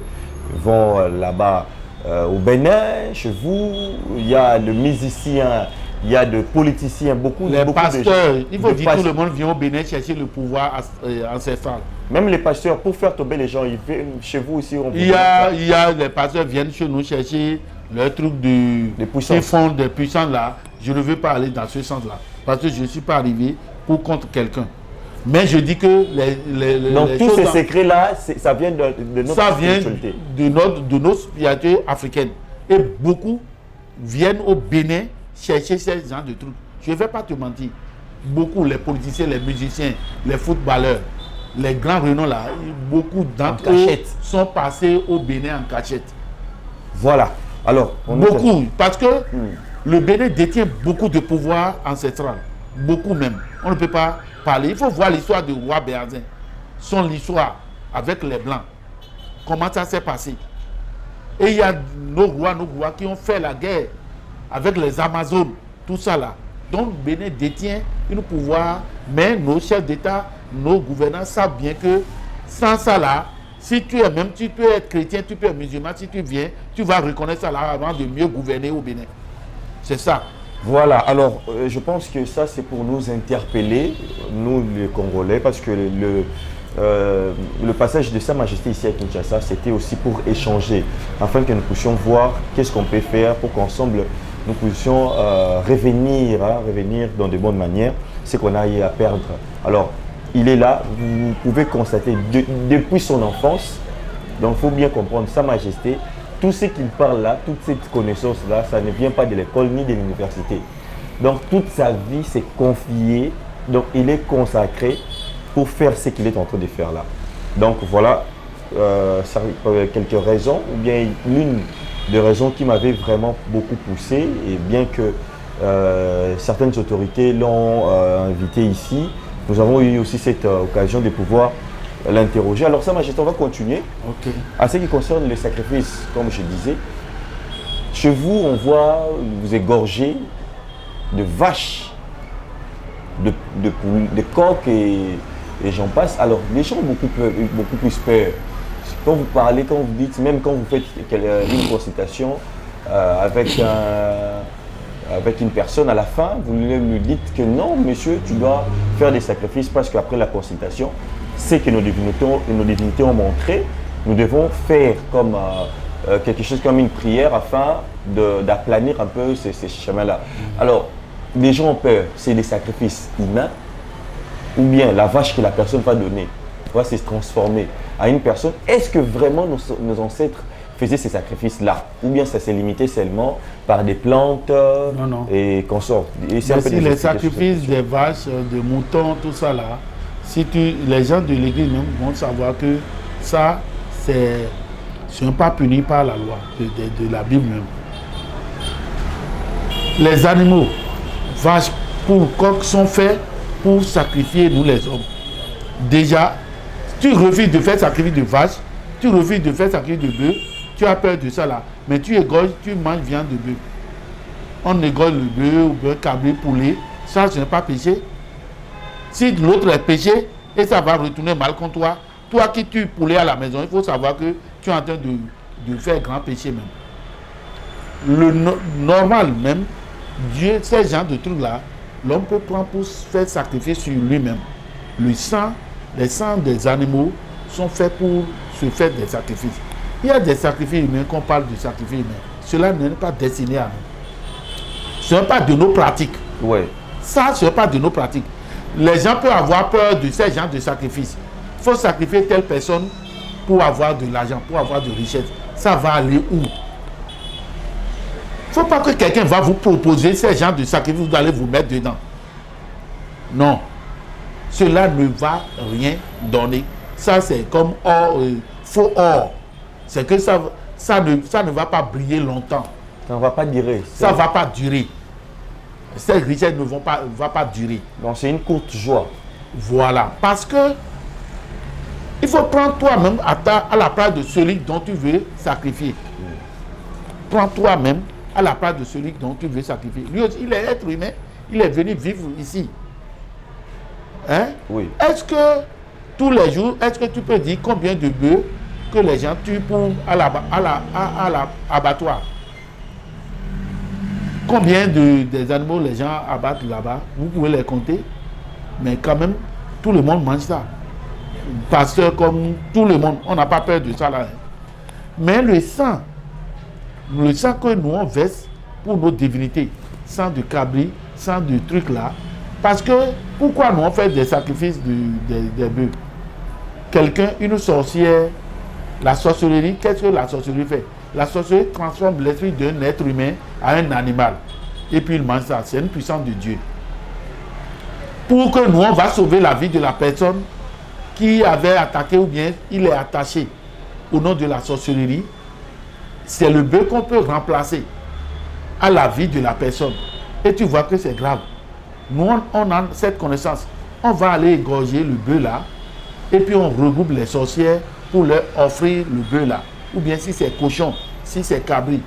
vont là-bas au Bénin, chez vous, il y a de musiciens, il y a de politiciens, beaucoup les pasteurs, il faut dire que tout le le monde vient au Bénin chercher le pouvoir ancestral. Même les pasteurs, pour faire tomber les gens, ils viennent chez vous aussi. Il y a les pasteurs viennent chez nous chercher leur truc ils font des puissances là. Je ne veux pas aller dans ce sens-là. Parce que je ne suis pas arrivé pour contre quelqu'un. Mais je dis que donc tous ces secrets-là, ça vient de notre spiritualité. De nos spiritualités africaines. Et beaucoup viennent au Bénin chercher ces genres de trucs. Je ne vais pas te mentir. Beaucoup, les politiciens, les musiciens, les footballeurs, les grands renoms là, beaucoup d'entre eux sont passés au Bénin en cachette. Voilà. Alors, beaucoup, parce que le Bénin détient beaucoup de pouvoir ancestral. Beaucoup même. On ne peut pas parler. Il faut voir l'histoire du roi Béhanzin. Son histoire avec les Blancs. Comment ça s'est passé. Et il y a nos rois qui ont fait la guerre avec les Amazones. Tout ça là. Donc le Bénin détient un pouvoir. Mais nos chefs d'État, nos gouvernants savent bien que sans ça là, si tu es même, tu peux être chrétien, tu peux être musulman, si tu viens, tu vas reconnaître ça là avant de mieux gouverner au Bénin. C'est ça. Voilà, alors je pense que ça c'est pour nous interpeller, nous les Congolais, parce que le passage de Sa Majesté ici à Kinshasa, c'était aussi pour échanger, afin que nous puissions voir qu'est-ce qu'on peut faire pour qu'ensemble nous puissions revenir dans de bonnes manières, ce qu'on a eu à perdre. Alors, il est là, vous pouvez constater, depuis son enfance, Donc il faut bien comprendre, Sa Majesté, tout ce qu'il parle là, toute cette connaissance-là, ça ne vient pas de l'école ni de l'université. Donc toute sa vie s'est confiée, donc il est consacré pour faire ce qu'il est en train de faire là. Donc voilà quelques raisons, ou bien l'une des raisons qui m'avait vraiment beaucoup poussé, et bien que certaines autorités l'ont invité ici, nous avons eu aussi cette occasion de pouvoir l'interroger. Alors Sa Majesté, on va continuer. Ok. À ce qui concerne les sacrifices, comme je disais, chez vous, on voit vous égorger de vaches, de poules, de coqs et j'en passe. Alors les gens ont beaucoup plus peur. Quand vous parlez, quand vous dites, même quand vous faites une consultation avec une personne, à la fin, vous lui dites que non, monsieur, tu dois faire des sacrifices parce qu'après la consultation, c'est que nos divinités ont montré, nous devons faire comme quelque chose comme une prière afin d'aplanir un peu ces chemins-là. Alors, les gens ont peur, c'est des sacrifices humains ou bien la vache que la personne va donner va se transformer à une personne. Est-ce que vraiment nos ancêtres faisaient ces sacrifices-là ou bien ça s'est limité seulement par des plantes Non. et consorts? Les sacrifices des vaches, des moutons, tout ça là, les gens de l'église même vont savoir que ça, c'est pas puni par la loi de la Bible même. Les animaux, vaches, poules, coqs sont faits pour sacrifier nous les hommes. Déjà, tu refuses de faire sacrifice de vache, tu refuses de faire sacrifice de bœuf, tu as peur de ça là, mais tu égorges, tu manges viande de bœuf. On égorge le bœuf, ou bœuf, cabré, poulet, ça ce n'est pas péché. Si l'autre est péché et ça va retourner mal contre toi, toi qui tues poulet à la maison, il faut savoir que tu es en train de faire grand péché même. Le normal même, Dieu, ces genres de trucs là, l'homme peut prendre pour faire sacrifier sur lui-même. Les sangs des animaux sont faits pour se faire des sacrifices. Il y a des sacrifices humains, qu'on parle de sacrifices humains. Cela n'est pas destiné à nous. Ce n'est pas de nos pratiques. Ouais. Ça, ce n'est pas de nos pratiques. Les gens peuvent avoir peur de ces genres de sacrifices. Il faut sacrifier telle personne pour avoir de l'argent, pour avoir de richesse. Ça va aller où? Il ne faut pas que quelqu'un va vous proposer ces genres de sacrifices, vous allez vous mettre dedans. Non. Cela ne va rien donner. Ça, c'est comme or, faux or. C'est que ça ne va pas briller longtemps. Ça ne va pas durer. Ça ne va pas durer. Ces richesses ne vont pas durer. Donc c'est une courte joie. Voilà. Parce que il faut prendre toi-même à la place de celui dont tu veux sacrifier. Prends toi-même à la place de celui dont tu veux sacrifier. Lui aussi, il est être humain. Il est venu vivre ici. Hein? Oui. Est-ce que tous les jours, est-ce que tu peux dire combien de bœufs que les gens tuent à l'abattoir? Combien des animaux les gens abattent là-bas? Vous pouvez les compter. Mais quand même, tout le monde mange ça. Pasteur comme tout le monde, on n'a pas peur de ça là. Mais le sang que nous on verse pour nos divinités, sang de cabri, sang de trucs là, parce que pourquoi nous on fait des sacrifices des bœufs? Quelqu'un, une sorcière, la sorcellerie, qu'est-ce que la sorcellerie fait? La sorcellerie transforme l'esprit d'un être humain à un animal. Et puis il mange ça. C'est une puissance de Dieu. Pour que nous, on va sauver la vie de la personne qui avait attaqué ou bien il est attaché au nom de la sorcellerie, c'est le bœuf qu'on peut remplacer à la vie de la personne. Et tu vois que c'est grave. Nous, on a cette connaissance. On va aller égorger le bœuf là, et puis on regroupe les sorcières pour leur offrir le bœuf là. Ou bien si c'est cochon, si c'est cabri,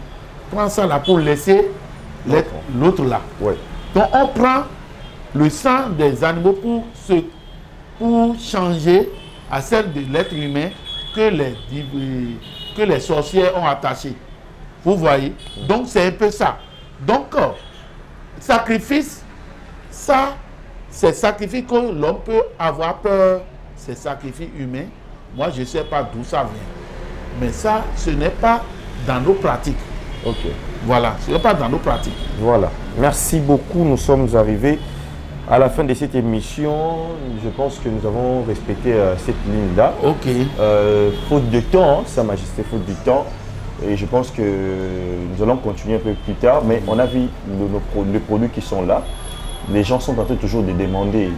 prends ça là pour laisser l'autre là. Ouais. Donc on prend le sang des animaux pour changer à celle de l'être humain que les sorcières ont attaché. Vous voyez? Donc c'est un peu ça. Donc sacrifice, ça c'est sacrifice que l'homme peut avoir peur, c'est sacrifice humain. Moi je ne sais pas d'où ça vient. Mais ça, ce n'est pas dans nos pratiques. Ok. Voilà, ce n'est pas dans nos pratiques. Voilà. Merci beaucoup. Nous sommes arrivés À la fin de cette émission, je pense que nous avons respecté cette ligne-là. Ok. Faute de temps, Sa Majesté, faute de temps. Et je pense que nous allons continuer un peu plus tard. Mais on a vu les produits qui sont là. Les gens sont en train toujours de demander.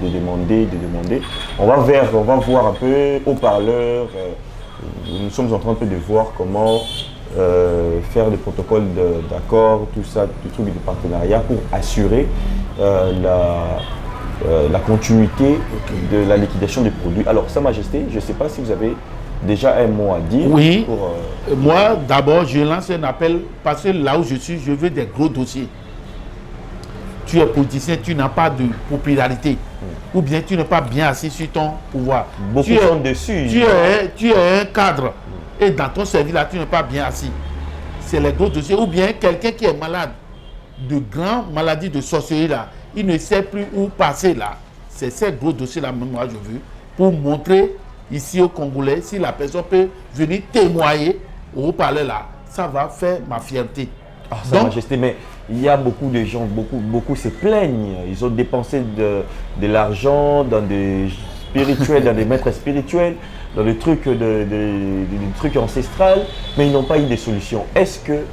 On va voir un peu haut-parleur. Nous sommes en train un peu de voir comment faire des protocoles d'accord, tout ça, des trucs de partenariat pour assurer la continuité de la liquidation des produits. Alors, Sa Majesté, je ne sais pas si vous avez déjà un mot à dire. Oui. Moi, d'abord, je lance un appel parce que là où je suis, je veux des gros dossiers. Tu es politicien, tu n'as pas de popularité. Ou bien tu n'es pas bien assis sur ton pouvoir. Beaucoup sont dessus. Tu es un cadre. Et dans ton service là, tu n'es pas bien assis. C'est les gros dossiers. Ou bien quelqu'un qui est malade de grandes maladies de sorcellerie là, il ne sait plus où passer là. C'est ces gros dossiers là, même moi je veux, pour montrer ici aux Congolais, si la personne peut venir témoigner au parler là, ça va faire ma fierté. Ah, Sa Majesté, mais il y a beaucoup de gens, beaucoup se plaignent. Ils ont dépensé de l'argent dans des spirituels, dans des maîtres spirituels, dans des trucs, des trucs ancestrales, mais ils n'ont pas eu de solution. Est-ce que,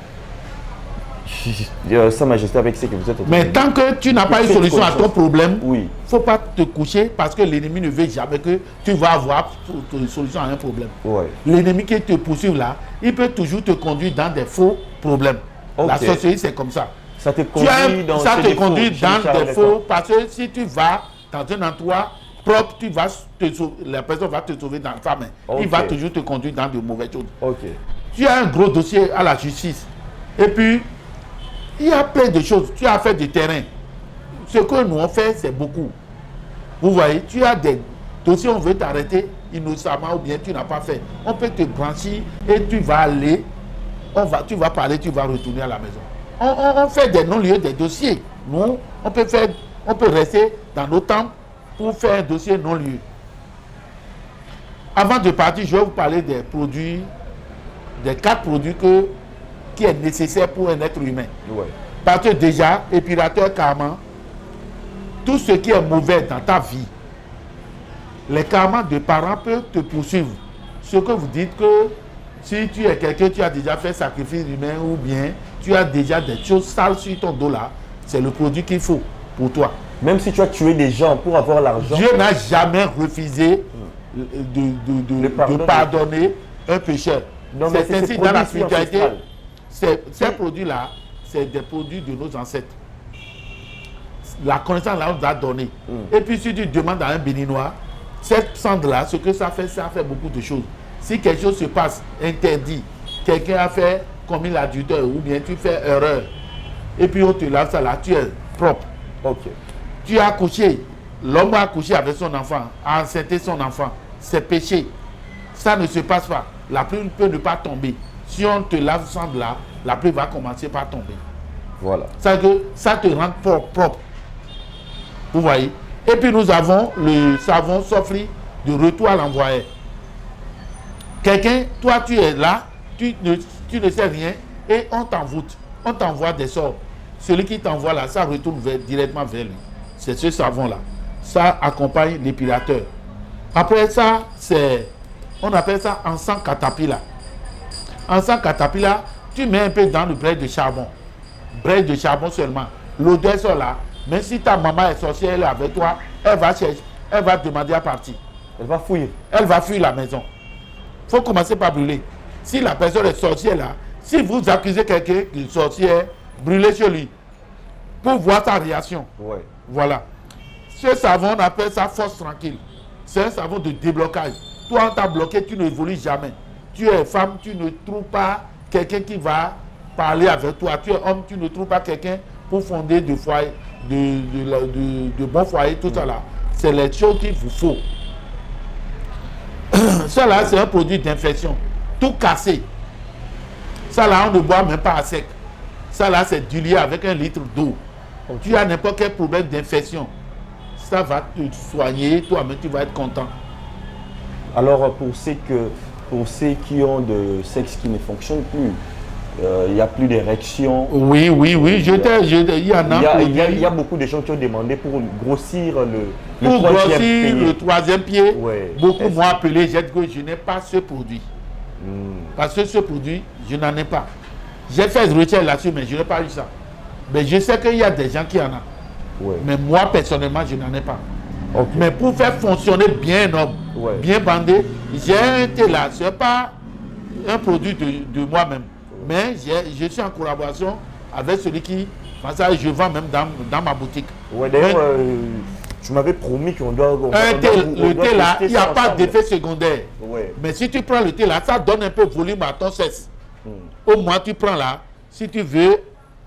Sa Majesté, avec ce que vous êtes en train de Mais dire, tant que tu n'as pas eu de solution à ton problème, il oui, ne faut pas te coucher parce que l'ennemi ne veut jamais que tu vas avoir une solution à un problème. ouais. L'ennemi qui te poursuit là, il peut toujours te conduire dans des faux problèmes. Ok. La sorcellerie, c'est comme ça. Ça te conduit dans ça ces te défauts, conduit chez dans Charles des Leclerc. faux parce que si tu vas dans un endroit propre, la personne va te sauver dans sa main. Ok. Il va toujours te conduire dans de mauvaises choses. Ok. Tu as un gros dossier à la justice. Et puis, il y a plein de choses. Tu as fait du terrain. Ce que nous on fait, c'est beaucoup. Vous voyez, tu as des dossiers, on veut t'arrêter innocemment ou bien tu n'as pas fait. On peut te brancher et tu vas aller, tu vas parler, tu vas retourner à la maison. On fait des non-lieux, des dossiers. Nous, on peut rester dans nos temples pour faire un dossier non-lieu. Avant de partir, je vais vous parler des produits, des 4 produits qui est nécessaire pour un être humain. Ouais. Parce que déjà, épirateur karma, tout ce qui est mauvais dans ta vie, les karmas de parents peuvent te poursuivre. Ce que vous dites que si tu es quelqu'un, tu as déjà fait sacrifice humain ou bien tu as déjà des choses sales sur ton dos là, c'est le produit qu'il faut pour toi. Même si tu as tué des gens pour avoir l'argent. Dieu n'a jamais refusé de pardonner un pécheur. C'est ainsi dans la spiritualité. Ces produits-là, c'est des produits de nos ancêtres. La connaissance là, on nous a donné. Et puis si tu demandes à un Béninois, cette cendre-là, ce que ça fait beaucoup de choses. Si quelque chose se passe, interdit, quelqu'un a fait commis l'adultère ou bien tu fais erreur, et puis on te lave ça là, tu es propre. Ok. Tu as accouché, l'homme a accouché avec son enfant, a enceinté son enfant, c'est péché. Ça ne se passe pas. La pluie peut ne pas tomber. Si on te lave ça là, la pluie va commencer par tomber. Voilà. Ça te rend propre. Vous voyez. Et puis nous avons le savon Sofri de retour à l'envoyé. Quelqu'un, toi tu es là, tu ne sais rien et on t'envoûte. On t'envoie des sorts. Celui qui t'envoie là, ça retourne directement vers lui. C'est ce savon-là. Ça accompagne l'épilateur. Après ça, on appelle ça encens catapilla. Encens catapilla, tu mets un peu dans le braise de charbon. Braise de charbon seulement. L'odeur sort là. Même si ta maman est sorcière, elle est avec toi, elle va demander à partir. Elle va fouiller. Elle va fuir la maison. Il faut commencer par brûler. Si la personne est sorcière là, si vous accusez quelqu'un d'une sorcière, brûlez sur lui. Pour voir sa réaction. Ouais. Voilà. Ce savon, on appelle ça force tranquille. C'est un savon de déblocage. Toi, on t'a bloqué, tu ne évolues jamais. Tu es femme, tu ne trouves pas quelqu'un qui va parler avec toi. Tu es homme, tu ne trouves pas quelqu'un pour fonder de foyer, de bons foyers, tout ça là. C'est les choses qu'il vous faut. Ça là, c'est un produit d'infection. Tout cassé. Ça là, on ne boit même pas à sec. Ça là, c'est dilué avec 1 litre d'eau. Okay. Tu as n'importe quel problème d'infection. Ça va te soigner, toi-même tu vas être content. Alors pour ceux qui ont de sexe qui ne fonctionne plus, il n'y a plus d'érection. Oui, il y en a. Il y a beaucoup de gens qui ont demandé pour grossir le Pour troisième grossir pied. le troisième pied, Ouais. beaucoup m'ont appelé, j'ai dit que je n'ai pas ce produit. Parce que ce produit, je n'en ai pas. J'ai fait une recherche là-dessus, mais je n'ai pas eu ça. Mais je sais qu'il y a des gens qui en ont. Ouais. Mais moi, personnellement, je n'en ai pas. Ok. Mais pour faire fonctionner bien un homme, Ouais. bien bandé, j'ai un thé là. Ce n'est pas un produit de moi-même. Mais je suis en collaboration avec celui qui... Ça, je vends même dans ma boutique. Ouais, d'ailleurs, tu m'avais promis qu'on doit... Le thé là, il n'y a pas d'effet secondaire. Ouais. Mais si tu prends le thé là, ça donne un peu de volume à ton cesse. Au moins, tu prends là, si tu veux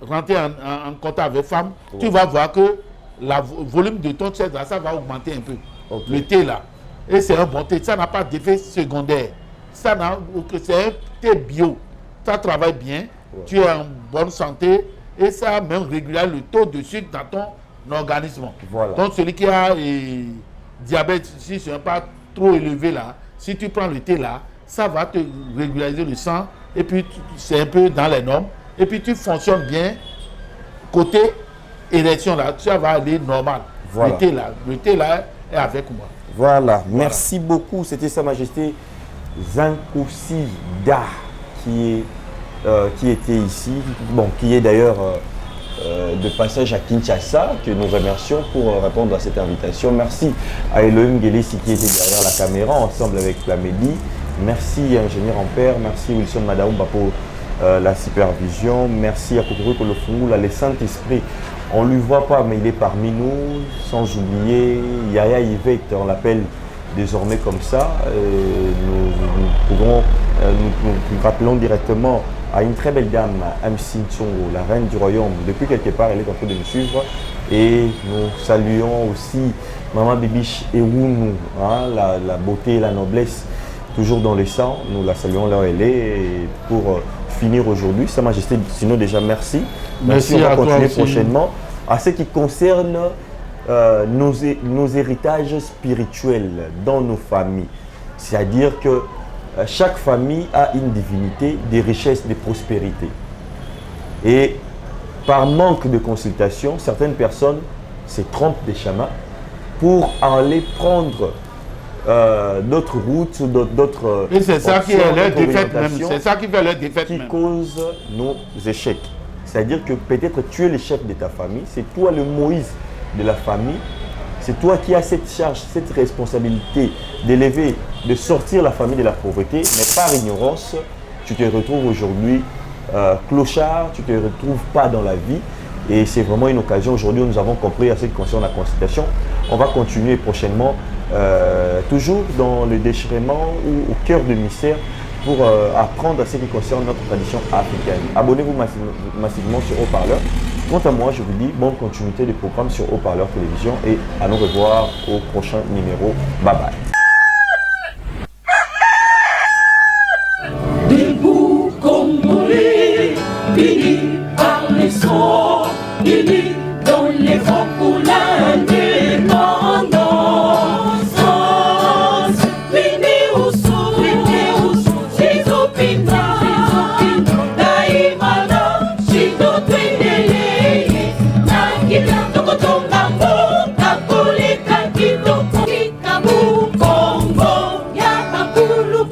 rentrer en contact avec femme, tu vas voir que le volume de ton cesse là, ça va augmenter un peu. Okay. Le thé là. Et c'est un bon thé, ça n'a pas d'effet secondaire. C'est un thé bio. Ça travaille bien, tu es en bonne santé et ça même régule le taux de sucre dans ton organisme. Voilà. Donc celui qui a diabète, si ce n'est pas trop élevé là, si tu prends le thé là, ça va te régulariser le sang et puis c'est un peu dans les normes et puis tu fonctionnes bien. Côté érection là, ça va aller normal. Voilà. Le thé là est avec moi. Voilà, merci beaucoup. C'était Sa Majesté Zankosi Da qui était ici, bon, qui est d'ailleurs de passage à Kinshasa, que nous remercions pour répondre à cette invitation. Merci à Elohim Gelesi qui était derrière la caméra, ensemble avec Flamédi. Merci à Ingénieur Ampère, merci Wilson Madaoumba pour la supervision. Merci à Kokoro Kolofungula, le Saint-Esprit. On ne lui voit pas, mais il est parmi nous. Sans oublier Yaya Yvette, on l'appelle désormais comme ça. Nous rappelons directement à une très belle dame, Amsi Tsongo, la reine du royaume. Depuis quelque part, elle est en train de nous suivre. Et nous saluons aussi Maman Bibiche Ewunou, hein, la beauté et la noblesse, toujours dans le sang. Nous la saluons là où elle est. Et pour finir aujourd'hui, Sa Majesté, sinon déjà merci. Merci, on va continuer prochainement. À ce qui concerne nos héritages spirituels dans nos familles. C'est-à-dire que chaque famille a une divinité, des richesses, des prospérités. Et par manque de consultation, certaines personnes se trompent des chemins pour aller prendre d'autres routes, d'autres... Et c'est ça qui est leur défaite même. C'est ça qui fait leur défaite qui même. cause nos échecs. C'est-à-dire que peut-être tu es le chef de ta famille, c'est toi le Moïse de la famille, c'est toi qui as cette charge, cette responsabilité d'élever, de sortir la famille de la pauvreté, mais par ignorance, tu te retrouves aujourd'hui clochard, tu ne te retrouves pas dans la vie. Et c'est vraiment une occasion aujourd'hui où nous avons compris à ce qui concerne la consultation. On va continuer prochainement, toujours dans le déchirement ou au cœur du mystère, pour apprendre à ce qui concerne notre tradition africaine. Abonnez-vous massivement sur Haut-Parleur. Quant à moi, je vous dis bonne continuité des programmes sur Haut-Parleur Télévision et à nous revoir au prochain numéro. Bye bye. Debout Congolais, bénis par les sons, unis dans les vents pour l'indépendance. Congo, ya bakulu